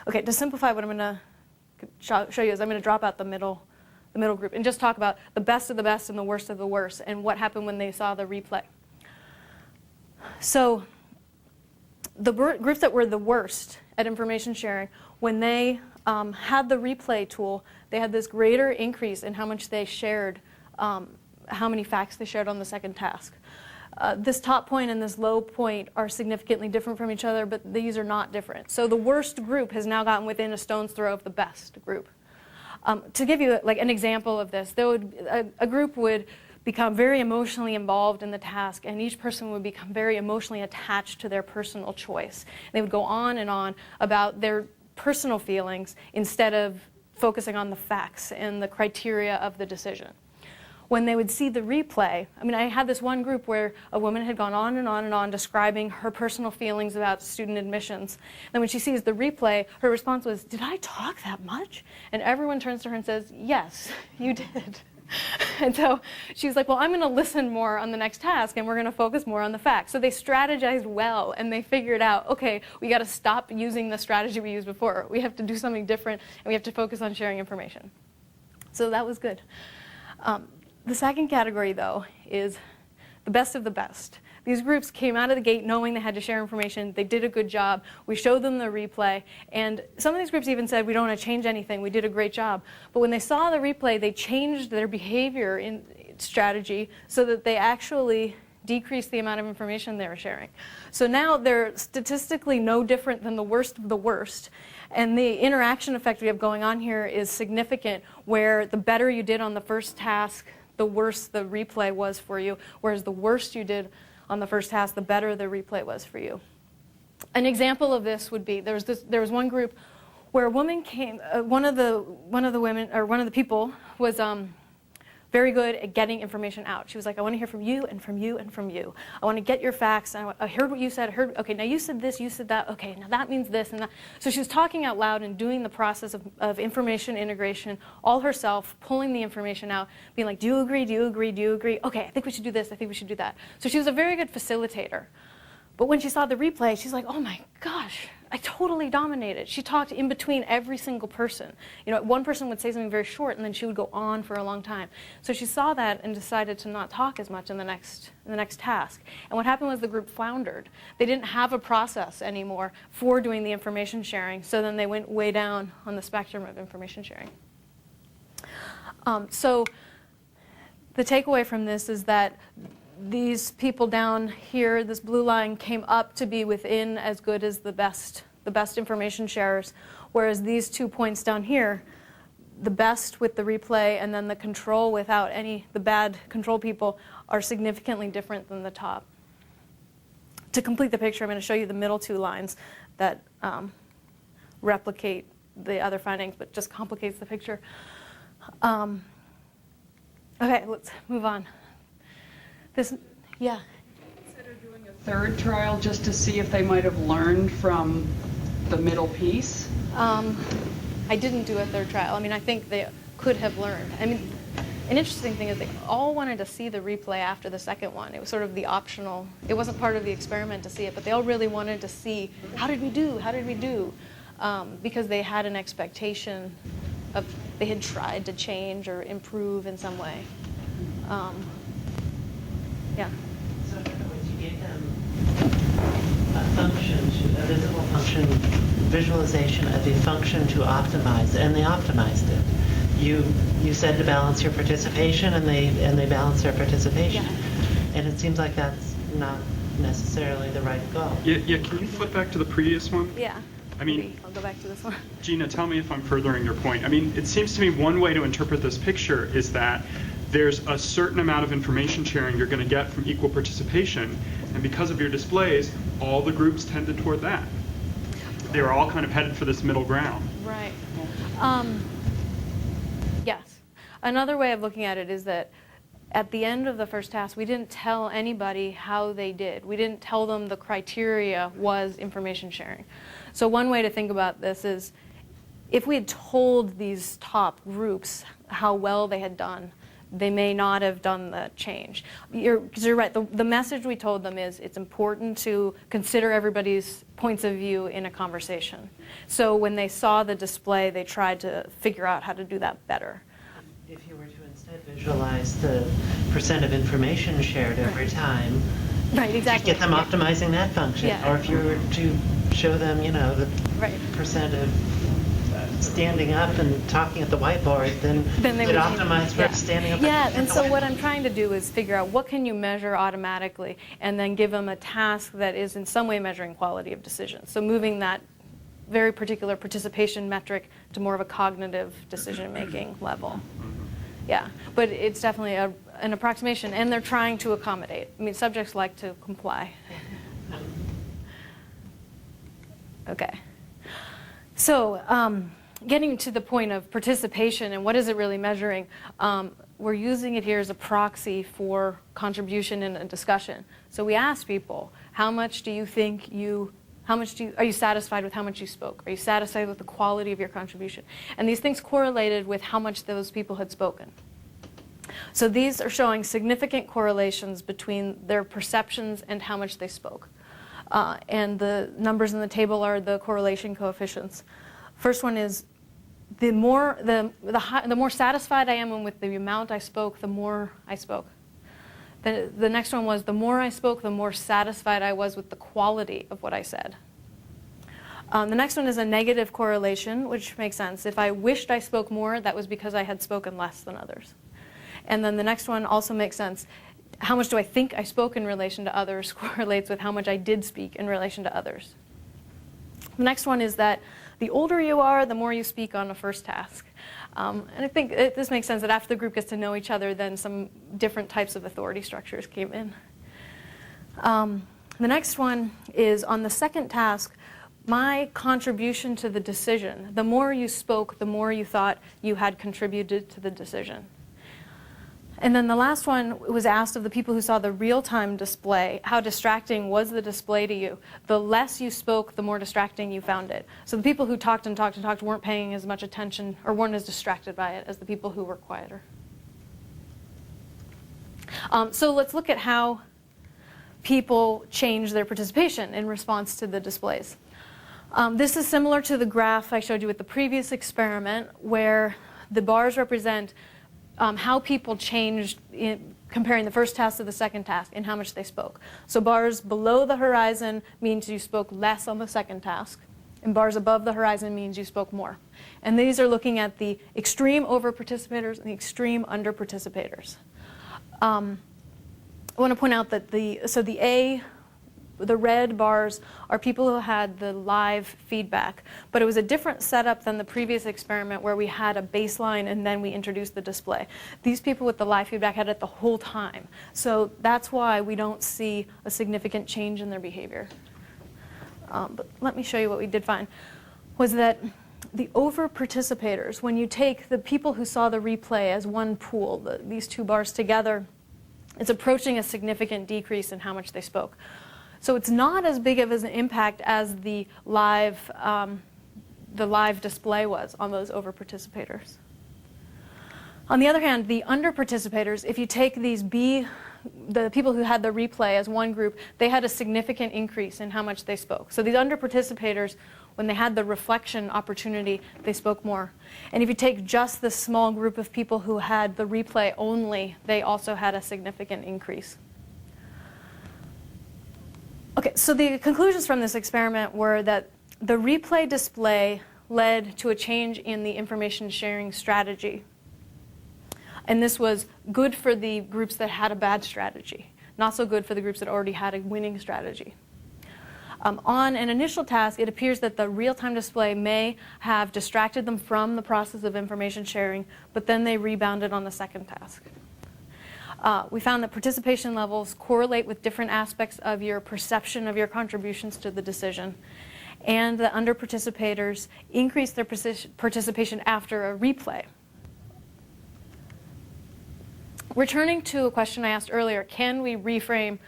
Okay, to simplify, what I'm going to show you is I'm going to drop out the middle group and just talk about the best of the best and the worst of the worst and what happened when they saw the replay. So the groups that were the worst at information sharing, when they had the replay tool, they had this greater increase in how much they shared, how many facts they shared on the second task. This top point and this low point are significantly different from each other, but these are not different. So the worst group has now gotten within a stone's throw of the best group. To give you like an example of this, a group would become very emotionally involved in the task, and each person would become very emotionally attached to their personal choice. They would go on and on about their personal feelings instead of focusing on the facts and the criteria of the decision. When they would see the replay, I mean, I had this one group where a woman had gone on and on and on describing her personal feelings about student admissions. And when she sees the replay, her response was, "Did I talk that much?" And everyone turns to her and says, "Yes, you did." And so she was like, "Well, I'm going to listen more on the next task, and we're going to focus more on the facts." So they strategized well, and they figured out, okay, we got to stop using the strategy we used before. We have to do something different, and we have to focus on sharing information. So that was good. The second category, though, is the best of the best. These groups came out of the gate knowing they had to share information. They did a good job. We showed them the replay. And some of these groups even said, "We don't want to change anything. We did a great job." But when they saw the replay, they changed their behavior in strategy so that they actually decreased the amount of information they were sharing. So now they're statistically no different than the worst of the worst. And the interaction effect we have going on here is significant, where the better you did on the first task, the worse the replay was for you, whereas the worst you did on the first task, the better the replay was for you. An example of this would be, there was one group where a woman came, one of the people was very good at getting information out. She was like, I want to hear from you and from you and from you. I want to get your facts. I heard what you said. Okay, now you said this, you said that. Okay, now that means this and that. So she was talking out loud and doing the process of information integration all herself, pulling the information out, being like, do you agree, do you agree, do you agree? Okay, I think we should do this, I think we should do that. So she was a very good facilitator. But when she saw the replay, she's like, oh my gosh, I totally dominated. She talked in between every single person. You know, one person would say something very short, and then she would go on for a long time. So she saw that and decided to not talk as much in the next task. And what happened was the group floundered. They didn't have a process anymore for doing the information sharing, so then they went way down on the spectrum of information sharing. So the takeaway from this is that these people down here, this blue line, came up to be within as good as the best information sharers, whereas these 2 points down here, the best with the replay and then the control without the bad control people, are significantly different than the top. To complete the picture, I'm going to show you the middle 2 lines that replicate the other findings, but just complicates the picture. Okay, let's move on. Yeah. Consider doing a third trial just to see if they might have learned from the middle piece? I didn't do a third trial. I mean, I think they could have learned. I mean, an interesting thing is they all wanted to see the replay after the second one. It was sort of the optional. It wasn't part of the experiment to see it, but they all really wanted to see, how did we do? How did we do? Because they had an expectation of, they had tried to change or improve in some way. Yeah. So in other words, you gave them a function, a visible function, visualization of a function to optimize, and they optimized it. You said to balance your participation, and they balanced their participation. Yeah. And it seems like that's not necessarily the right goal. Yeah. Can you flip back to the previous one? Yeah. I mean, I'll go back to this one. Gina, tell me if I'm furthering your point. I mean, it seems to me one way to interpret this picture is that there's a certain amount of information sharing you're going to get from equal participation, and because of your displays, all the groups tended toward that. They were all kind of headed for this middle ground. Right. Yes. Another way of looking at it is that at the end of the first task, we didn't tell anybody how they did. We didn't tell them the criteria was information sharing. So one way to think about this is if we had told these top groups how well they had done, they may not have done the change. Because you're right, the message we told them is it's important to consider everybody's points of view in a conversation. So when they saw the display, they tried to figure out how to do that better. If you were to instead visualize the percent of information shared every time, right, exactly. Get them optimizing that function. Yeah. Or if you were to show them, you know, the percent of standing up and talking at the whiteboard, then they would optimize for standing up. Yeah, and so what I'm trying to do is figure out what can you measure automatically, and then give them a task that is in some way measuring quality of decisions. So moving that very particular participation metric to more of a cognitive decision-making level. Yeah, but it's definitely an approximation, and they're trying to accommodate. I mean, subjects like to comply. Okay. So getting to the point of participation and what is it really measuring, we're using it here as a proxy for contribution in a discussion. So we asked people, how much do you think are you satisfied with how much you spoke? Are you satisfied with the quality of your contribution? And these things correlated with how much those people had spoken. So these are showing significant correlations between their perceptions and how much they spoke. And the numbers in the table are the correlation coefficients. First one is the more satisfied I am with the amount I spoke, the more I spoke. The next one was the more I spoke, the more satisfied I was with the quality of what I said. The next one is a negative correlation, which makes sense. If I wished I spoke more, that was because I had spoken less than others. And then the next one also makes sense. How much do I think I spoke in relation to others correlates with how much I did speak in relation to others. The next one is that the older you are, the more you speak on a first task. And I think this makes sense that after the group gets to know each other, then some different types of authority structures came in. The next one is on the second task, my contribution to the decision. The more you spoke, the more you thought you had contributed to the decision. And then the last one was asked of the people who saw the real-time display, how distracting was the display to you? The less you spoke, the more distracting you found it. So the people who talked and talked and talked weren't paying as much attention or weren't as distracted by it as the people who were quieter. So let's look at how people change their participation in response to the displays. This is similar to the graph I showed you with the previous experiment, where the bars represent how people changed comparing the first task to the second task and how much they spoke. So bars below the horizon means you spoke less on the second task, and bars above the horizon means you spoke more. And these are looking at the extreme over-participators and the extreme under-participators. I want to point out that the red bars are people who had the live feedback, but it was a different setup than the previous experiment where we had a baseline and then we introduced the display. These people with the live feedback had it the whole time, so that's why we don't see a significant change in their behavior. But let me show you what we did find, was that the over-participators, when you take the people who saw the replay as one pool, these two bars together, it's approaching a significant decrease in how much they spoke. So it's not as big of an impact as the live display was on those over-participators. On the other hand, the under-participators, if you take the people who had the replay as one group, they had a significant increase in how much they spoke. So these under-participators, when they had the reflection opportunity, they spoke more. And if you take just the small group of people who had the replay only, they also had a significant increase. Okay, so the conclusions from this experiment were that the replay display led to a change in the information sharing strategy. And this was good for the groups that had a bad strategy, not so good for the groups that already had a winning strategy. On an initial task, it appears that the real-time display may have distracted them from the process of information sharing, but then they rebounded on the second task. We found that participation levels correlate with different aspects of your perception of your contributions to the decision, and the under-participators increase their participation after a replay. Returning to a question I asked earlier, can we reframe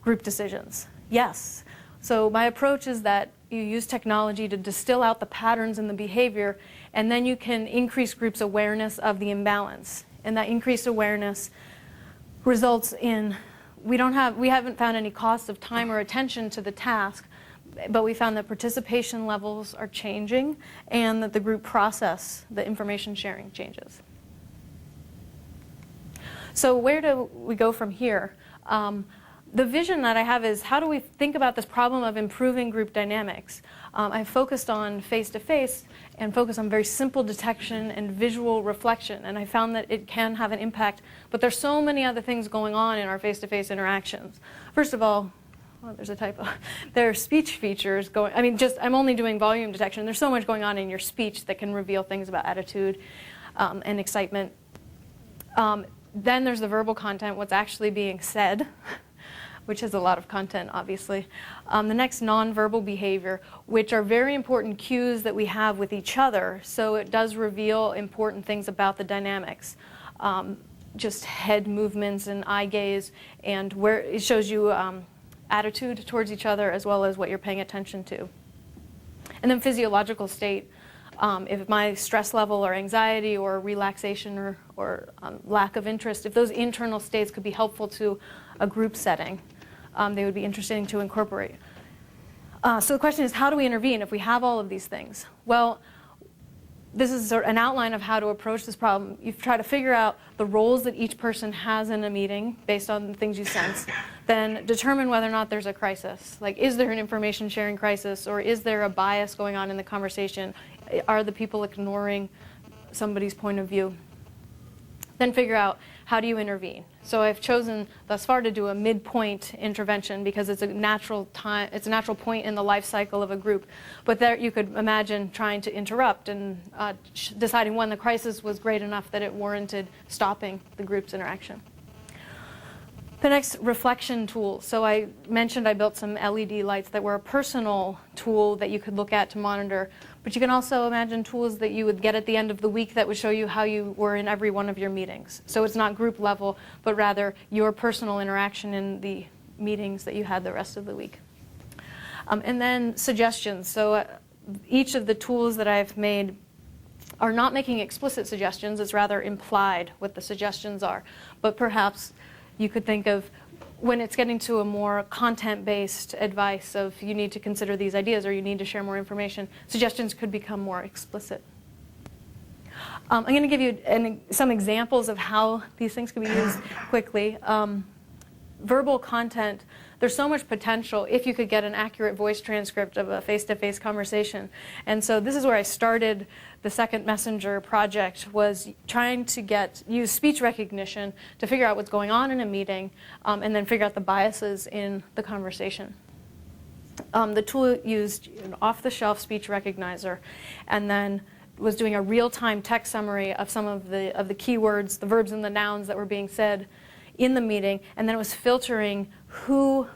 group decisions? Yes. So my approach is that you use technology to distill out the patterns in the behavior, and then you can increase groups' awareness of the imbalance. And that increased awareness results in, we haven't found any cost of time or attention to the task, but we found that participation levels are changing and that the group process, the information sharing, changes. So where do we go from here? The vision that I have is, how do we think about this problem of improving group dynamics? I focused on face-to-face and focused on very simple detection and visual reflection, and I found that it can have an impact, but there's so many other things going on in our face-to-face interactions. First of all, there's a typo. There are speech features going, I'm only doing volume detection. There's so much going on in your speech that can reveal things about attitude and excitement. Then there's the verbal content, what's actually being said, which has a lot of content, obviously. The next, nonverbal behavior, which are very important cues that we have with each other. So it does reveal important things about the dynamics. Just head movements and eye gaze, and where it shows you attitude towards each other as well as what you're paying attention to. And then physiological state. If my stress level or anxiety or relaxation or lack of interest, if those internal states could be helpful to a group setting, they would be interesting to incorporate. So the question is, how do we intervene if we have all of these things? Well, this is an outline of how to approach this problem. You try to figure out the roles that each person has in a meeting based on the things you sense. Then determine whether or not there's a crisis. Like, is there an information sharing crisis, or is there a bias going on in the conversation? Are the people ignoring somebody's point of view? Then figure out, how do you intervene? So I've chosen thus far to do a midpoint intervention because it's a natural point in the life cycle of a group. But there you could imagine trying to interrupt and deciding when the crisis was great enough that it warranted stopping the group's interaction. Penick's reflection tool. So I mentioned I built some LED lights that were a personal tool that you could look at to monitor. But you can also imagine tools that you would get at the end of the week that would show you how you were in every one of your meetings. So it's not group level, but rather your personal interaction in the meetings that you had the rest of the week. And then suggestions. So each of the tools that I've made are not making explicit suggestions. It's rather implied what the suggestions are. But perhaps you could think of when it's getting to a more content-based advice of you need to consider these ideas or you need to share more information, suggestions could become more explicit. I'm going to give you some examples of how these things can be used quickly. Verbal content, there's so much potential if you could get an accurate voice transcript of a face-to-face conversation. And so this is where I started the second messenger project, was trying to use speech recognition to figure out what's going on in a meeting and then figure out the biases in the conversation. The tool used an off-the-shelf speech recognizer and then was doing a real-time text summary of some of the keywords, the verbs and the nouns that were being said in the meeting, and then it was filtering the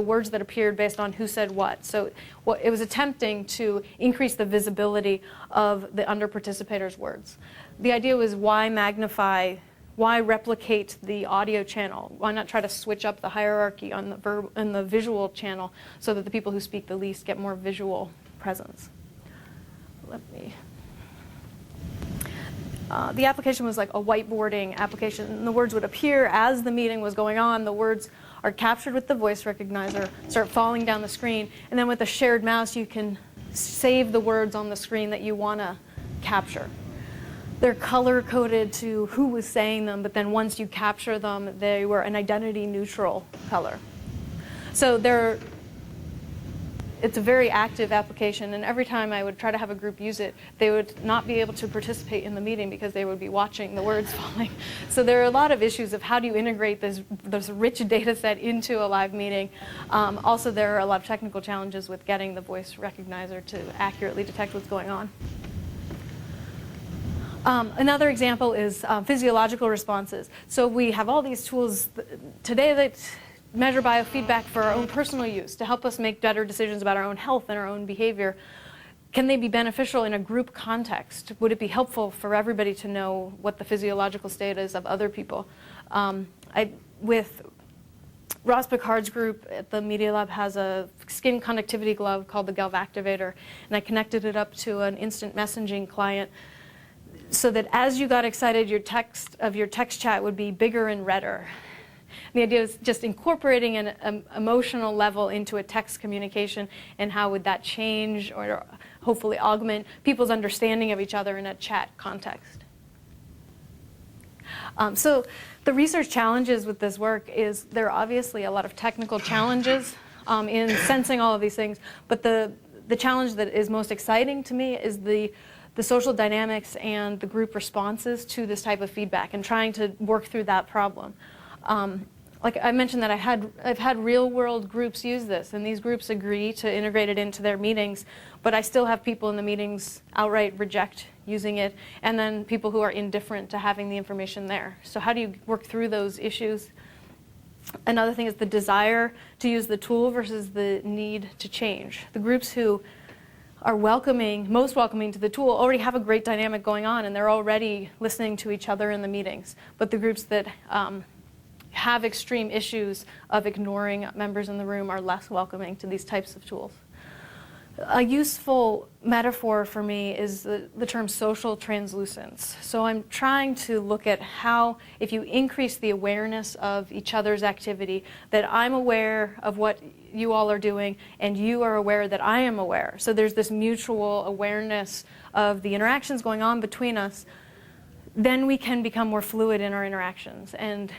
words that appeared based on who said what. So it was attempting to increase the visibility of the under-participators' words. The idea was why replicate the audio channel? Why not try to switch up the hierarchy on the visual channel so that the people who speak the least get more visual presence? The application was like a whiteboarding application, and the words would appear as the meeting was going on. The words are captured with the voice recognizer, start falling down the screen, and then with a shared mouse you can save the words on the screen that you want to capture. They're color-coded to who was saying them, but then once you capture them, they were an identity-neutral color. So it's a very active application, and every time I would try to have a group use it, they would not be able to participate in the meeting because they would be watching the words falling. So there are a lot of issues of how do you integrate this rich data set into a live meeting. Also, there are a lot of technical challenges with getting the voice recognizer to accurately detect what's going on. Another example is physiological responses. So we have all these tools today that measure biofeedback for our own personal use to help us make better decisions about our own health and our own behavior. Can they be beneficial in a group context? Would it be helpful for everybody to know what the physiological state is of other people? With Ross Picard's group at the Media Lab has a skin conductivity glove called the Galvactivator, and I connected it up to an instant messaging client so that as you got excited, your text chat would be bigger and redder. The idea is just incorporating an emotional level into a text communication, and how would that change or hopefully augment people's understanding of each other in a chat context. So the research challenges with this work is there are obviously a lot of technical challenges in sensing all of these things, but the challenge that is most exciting to me is the social dynamics and the group responses to this type of feedback and trying to work through that problem. Like I mentioned that I've had real-world groups use this, and these groups agree to integrate it into their meetings, but I still have people in the meetings outright reject using it, and then people who are indifferent to having the information there. So how do you work through those issues? Another thing is the desire to use the tool versus the need to change. The groups who are most welcoming to the tool already have a great dynamic going on, and they're already listening to each other in the meetings. But the groups that have extreme issues of ignoring members in the room are less welcoming to these types of tools. A useful metaphor for me is the term social translucence. So I'm trying to look at how, if you increase the awareness of each other's activity, that I'm aware of what you all are doing and you are aware that I am aware. So there's this mutual awareness of the interactions going on between us, then we can become more fluid in our interactions and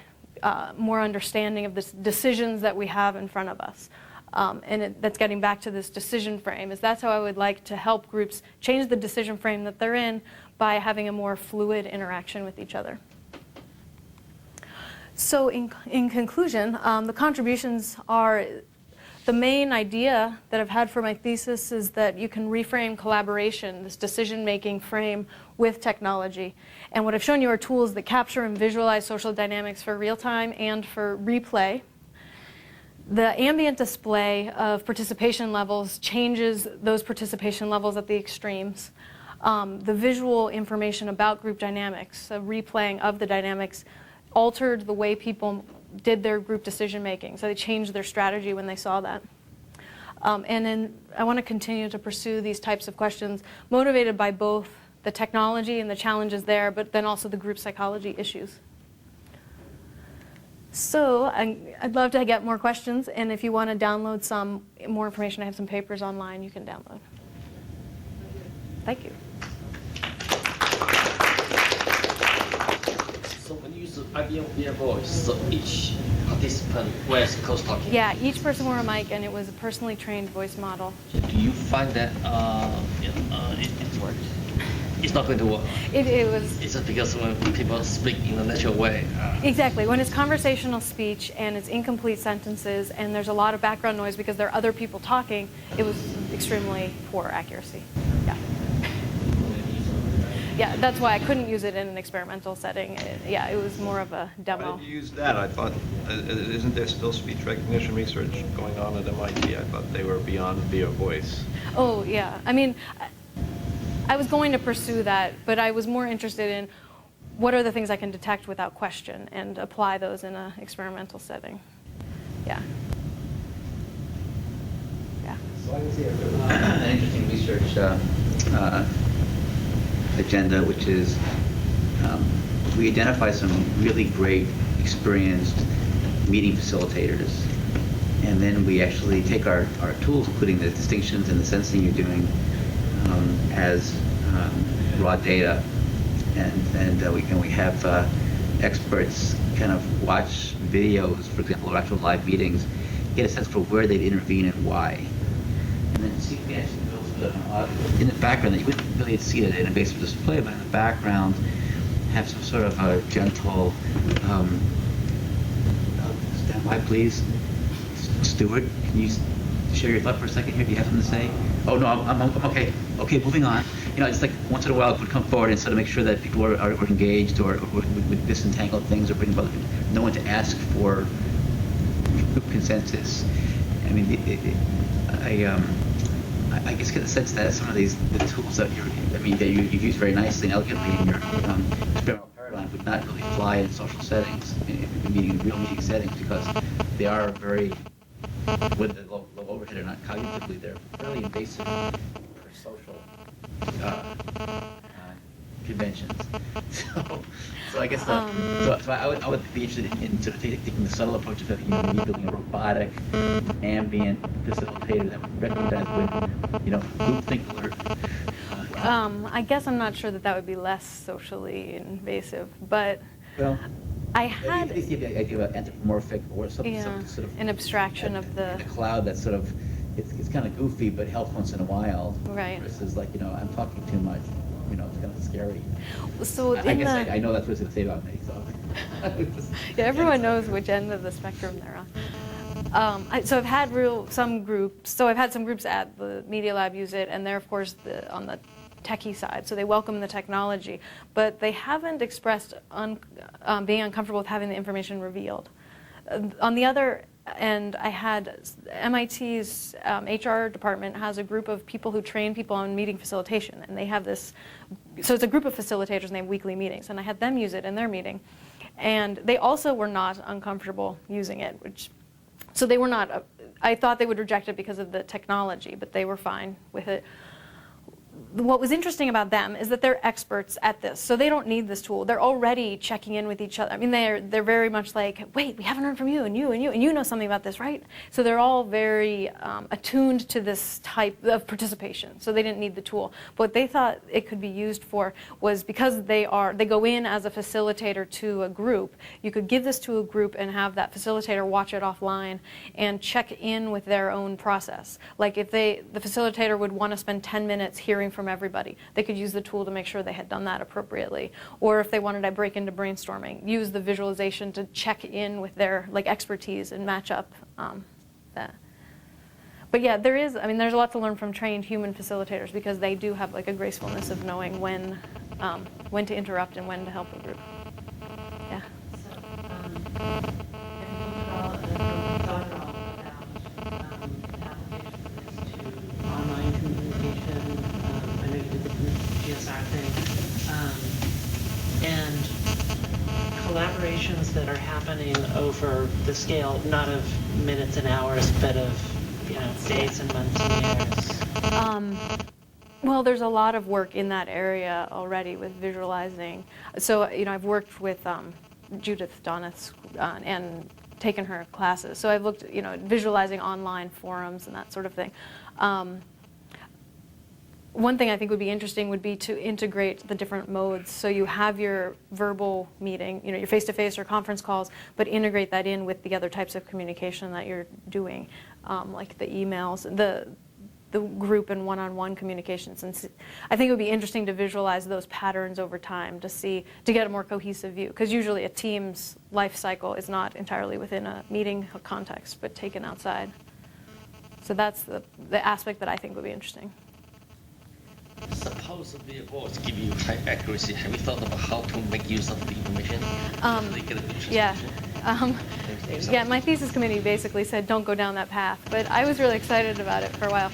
more understanding of the decisions that we have in front of us. That's getting back to this decision frame. That's how I would like to help groups change the decision frame that they're in by having a more fluid interaction with each other. So in conclusion, the contributions are the main idea that I've had for my thesis is that you can reframe collaboration, this decision-making frame, with technology. And what I've shown you are tools that capture and visualize social dynamics for real-time and for replay. The ambient display of participation levels changes those participation levels at the extremes. The visual information about group dynamics, a replaying of the dynamics, altered the way people did their group decision making. So they changed their strategy when they saw that. And then I want to continue to pursue these types of questions, motivated by both the technology and the challenges there, but then also the group psychology issues. So I'd love to get more questions, and if you want to download some more information, I have some papers online you can download. Thank you. So when you use the idea of their voice, so each participant wears close talking? Yeah, each person wore a mic, and it was a personally trained voice model. So do you find that it works? It's not going to work. It was. It's just because when people speak in a natural way. Exactly. When it's conversational speech and it's incomplete sentences and there's a lot of background noise because there are other people talking, it was extremely poor accuracy. Yeah. Yeah, that's why I couldn't use it in an experimental setting. It was more of a demo. Why did you use that? I thought, isn't there still speech recognition research going on at MIT? I thought they were beyond via voice. Oh, yeah. I mean, I was going to pursue that, but I was more interested in what are the things I can detect without question and apply those in an experimental setting. Yeah. Yeah. So I can see an interesting research agenda, which is we identify some really great, experienced meeting facilitators, and then we actually take our tools, including the distinctions and the sensing you're doing, as raw data, and we have experts kind of watch videos, for example, of actual live meetings, get a sense for where they'd intervene and why, and then see if we actually build in the background that you wouldn't really see it in invasive display, but in the background have some sort of a gentle stand by, please. Stuart, can you share your thought for a second here? Do you have something to say? Oh no, I'm okay. Okay, moving on. You know, it's like once in a while it would come forward and sort of make sure that people are engaged or would disentangle things or bring about no one to ask for group consensus. I mean, I guess get the sense that some of the tools that you've used very nicely and elegantly in your experimental paradigm would not really fly in social settings, in real meeting settings, because they are very, whether they're low overhead or not cognitively, they're fairly invasive for social conventions. So I guess so I would be interested in sort of taking the subtle approach of me building a robotic ambient facilitator that would recognize when groupthink alert. I guess I'm not sure that would be less socially invasive, but well, I had at least the idea of anthropomorphic or something sort of an abstraction of the cloud that's sort of it's kind of goofy but helps once in a while. Right. Versus like I'm talking too much. It's kind of scary. So I guess I know that's what it's going to say about me. So. Yeah, everyone knows which end of the spectrum they're on. So I've had some groups. So I've had some groups at the Media Lab use it, and they're of course on the techie side. So they welcome the technology, but they haven't expressed being uncomfortable with having the information revealed. On the other end, I had MIT's HR department has a group of people who train people on meeting facilitation, and they have this. So it's a group of facilitators, and they have weekly meetings, and I had them use it in their meeting, and they also were not uncomfortable using it. So they were not. I thought they would reject it because of the technology, but they were fine with it. What was interesting about them is that they're experts at this, so they don't need this tool. They're already checking in with each other. I mean, they're very much like, wait, we haven't heard from you, and you know something about this, right? So they're all very attuned to this type of participation, so they didn't need the tool. But what they thought it could be used for was because they go in as a facilitator to a group. You could give this to a group and have that facilitator watch it offline and check in with their own process. Like if the facilitator would want to spend 10 minutes hearing from everybody, they could use the tool to make sure they had done that appropriately. Or if they wanted to break into brainstorming, use the visualization to check in with their expertise and match up that. But yeah, there's a lot to learn from trained human facilitators because they do have like a gracefulness of knowing when to interrupt and when to help a group. Yeah. Online communication, I know you did the GSR thing, and collaborations that are happening over the scale, not of minutes and hours, but of days and months and years. Well, there's a lot of work in that area already with visualizing. So, I've worked with Judith Donith's and taken her classes. So I've looked, at visualizing online forums and that sort of thing. One thing I think would be interesting would be to integrate the different modes. So you have your verbal meeting, your face-to-face or conference calls, but integrate that in with the other types of communication that you're doing, like the emails, the group and one-on-one communications. And I think it would be interesting to visualize those patterns over time to get a more cohesive view. Because usually a team's life cycle is not entirely within a meeting context, but taken outside. So that's the aspect that I think would be interesting. Supposedly awards give you high accuracy. Have you thought about how to make use of the information? Yeah. Yeah, my thesis committee basically said don't go down that path, but I was really excited about it for a while.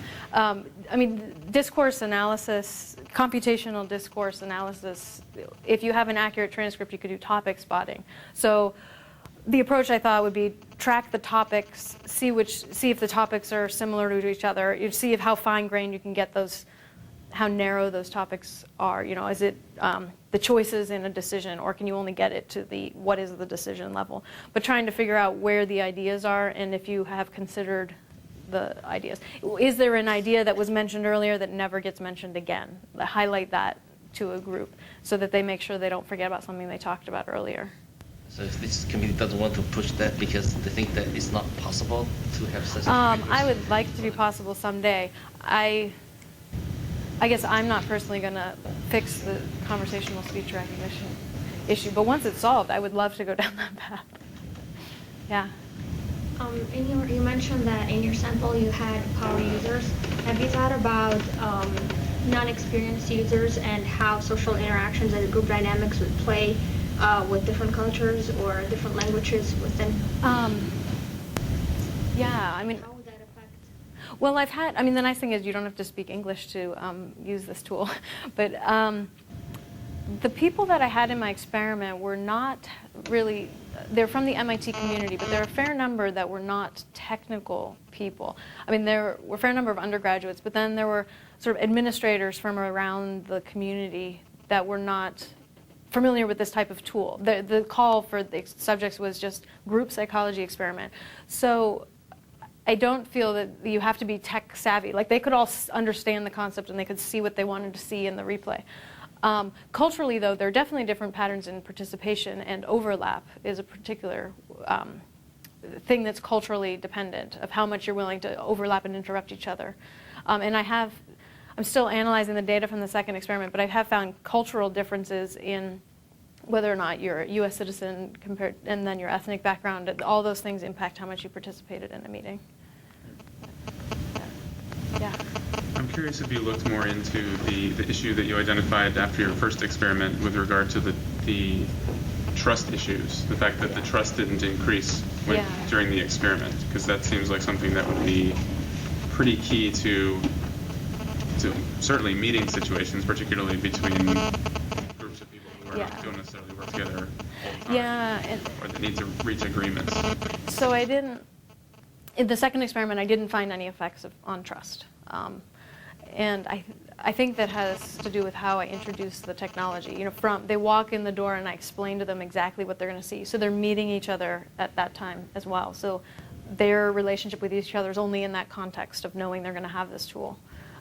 Discourse analysis, computational discourse analysis, if you have an accurate transcript, you could do topic spotting. So the approach I thought would be track the topics, see if the topics are similar to each other. You'd see how fine-grained you can get those, how narrow those topics are. Is it the choices in a decision, or can you only get it to what is the decision level? But trying to figure out where the ideas are and if you have considered the ideas. Is there an idea that was mentioned earlier that never gets mentioned again? Highlight that to a group so that they make sure they don't forget about something they talked about earlier. So if this committee doesn't want to push that because they think that it's not possible to have such a I would like it to be possible someday. I guess I'm not personally going to fix the conversational speech recognition issue, but once it's solved, I would love to go down that path. Yeah. You mentioned that in your sample you had power users. Have you thought about non-experienced users and how social interactions and group dynamics would play with different cultures or different languages within? Yeah, How would that affect? Well, the nice thing is you don't have to speak English to use this tool. But the people that I had in my experiment were not really, they're from the MIT community, but there are a fair number that were not technical people. There were a fair number of undergraduates, but then there were sort of administrators from around the community that were not familiar with this type of tool. The call for the subjects was just group psychology experiment. So I don't feel that you have to be tech savvy. Like they could all understand the concept and they could see what they wanted to see in the replay. Culturally, though, there are definitely different patterns in participation, and overlap is a particular thing that's culturally dependent of how much you're willing to overlap and interrupt each other. And I'm still analyzing the data from the second experiment, but I have found cultural differences in whether or not you're a U.S. citizen and then your ethnic background. All those things impact how much you participated in a meeting. Yeah. I'm curious if you looked more into the issue that you identified after your first experiment with regard to the trust issues, the fact that the trust didn't increase during the experiment, because that seems like something that would be pretty key to certainly meeting situations, particularly between groups of people who don't necessarily work together all the time, or that need to reach agreements. So in the second experiment, I didn't find any effects on trust. And I think that has to do with how I introduced the technology. They walk in the door and I explain to them exactly what they're going to see. So they're meeting each other at that time as well. So their relationship with each other is only in that context of knowing they're going to have this tool.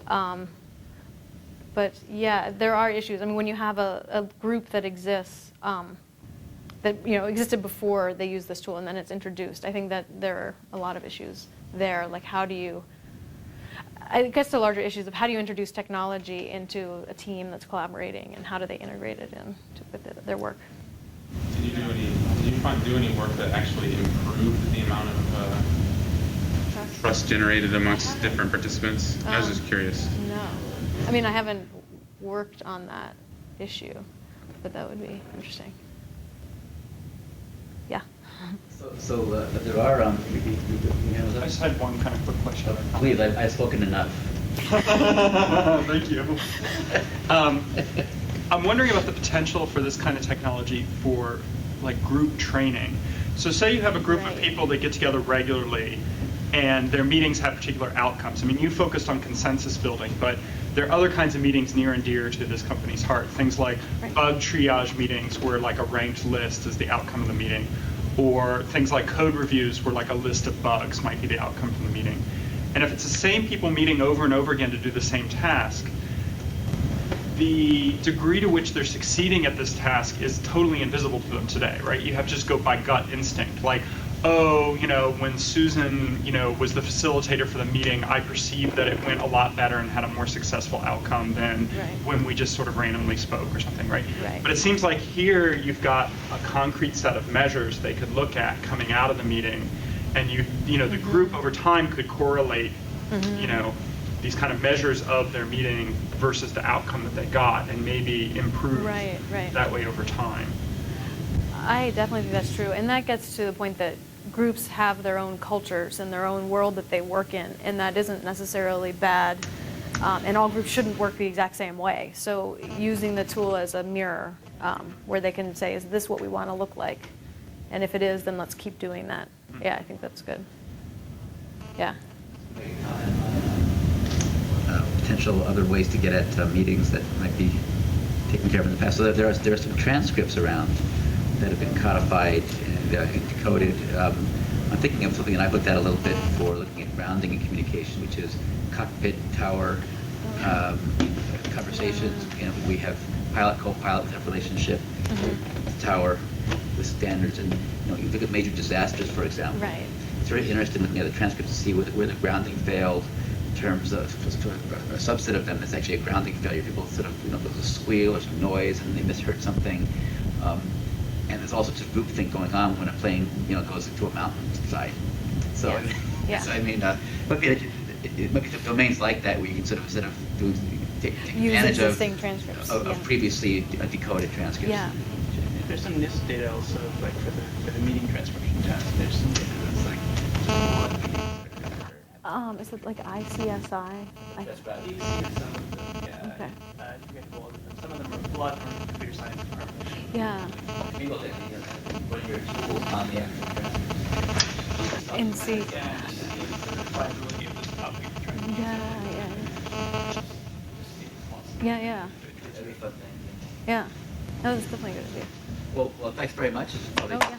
But yeah, there are issues. When you have a group that exists, that existed before they use this tool and then it's introduced, I think that there are a lot of issues there. Like I guess the larger issues of how do you introduce technology into a team that's collaborating, and how do they integrate it with their work? Did you do any work that actually improved the amount of trust generated amongst different participants? I was just curious. No. I mean, I haven't worked on that issue, but that would be interesting. Yeah. So there are. I just had one kind of quick question. Please, I've spoken enough. Thank you. I'm wondering about the potential for this kind of technology for like group training. So say you have a group of people that get together regularly and their meetings have particular outcomes. I mean, you focused on consensus building, but there are other kinds of meetings near and dear to this company's heart. Things like bug triage meetings where like a ranked list is the outcome of the meeting, or things like code reviews where like a list of bugs might be the outcome from the meeting. And if it's the same people meeting over and over again to do the same task, the degree to which they're succeeding at this task is totally invisible to them today, right? You have to just go by gut instinct. Like, oh, when Susan, was the facilitator for the meeting, I perceived that it went a lot better and had a more successful outcome than when we just sort of randomly spoke or something, right? But it seems like here you've got a concrete set of measures they could look at coming out of the meeting, and the group over time could correlate, these kind of measures of their meeting versus the outcome that they got, and maybe improve that way over time. I definitely think that's true, and that gets to the point that groups have their own cultures and their own world that they work in, and that isn't necessarily bad, and all groups shouldn't work the exact same way. So using the tool as a mirror, where they can say, is this what we want to look like? And if it is, then let's keep doing that. Yeah, I think that's good. Yeah. Potential other ways to get at meetings that might be taken care of in the past. So there are some transcripts around that have been codified and decoded. I'm thinking of something that I've looked at a little bit for looking at grounding and communication, which is cockpit, tower, conversations. We have pilot, co-pilot have relationship, tower, with standards, and you look at major disasters, for example. It's very interesting looking at the transcripts to see where the grounding failed. In terms of a subset of them, it's actually a grounding failure. People sort of, there's a squeal or some noise, and they misheard something. And there's all sorts of groupthink going on when a plane, goes into a mountainside. So, so I mean, it might be domains like that where you can sort of take advantage of previously decoded transcripts. There's some NIST data also, like for the meeting transcription task. There's some data that's like. Is it like ICSI? That's right. You see some of them, yeah. Okay. Some of them are a lot from computer science departments. Yeah. What are your tools on the actual And see. Yeah. That'd be a fun thing. Yeah. That was definitely a good idea. Well, thanks very much. Oh, yeah.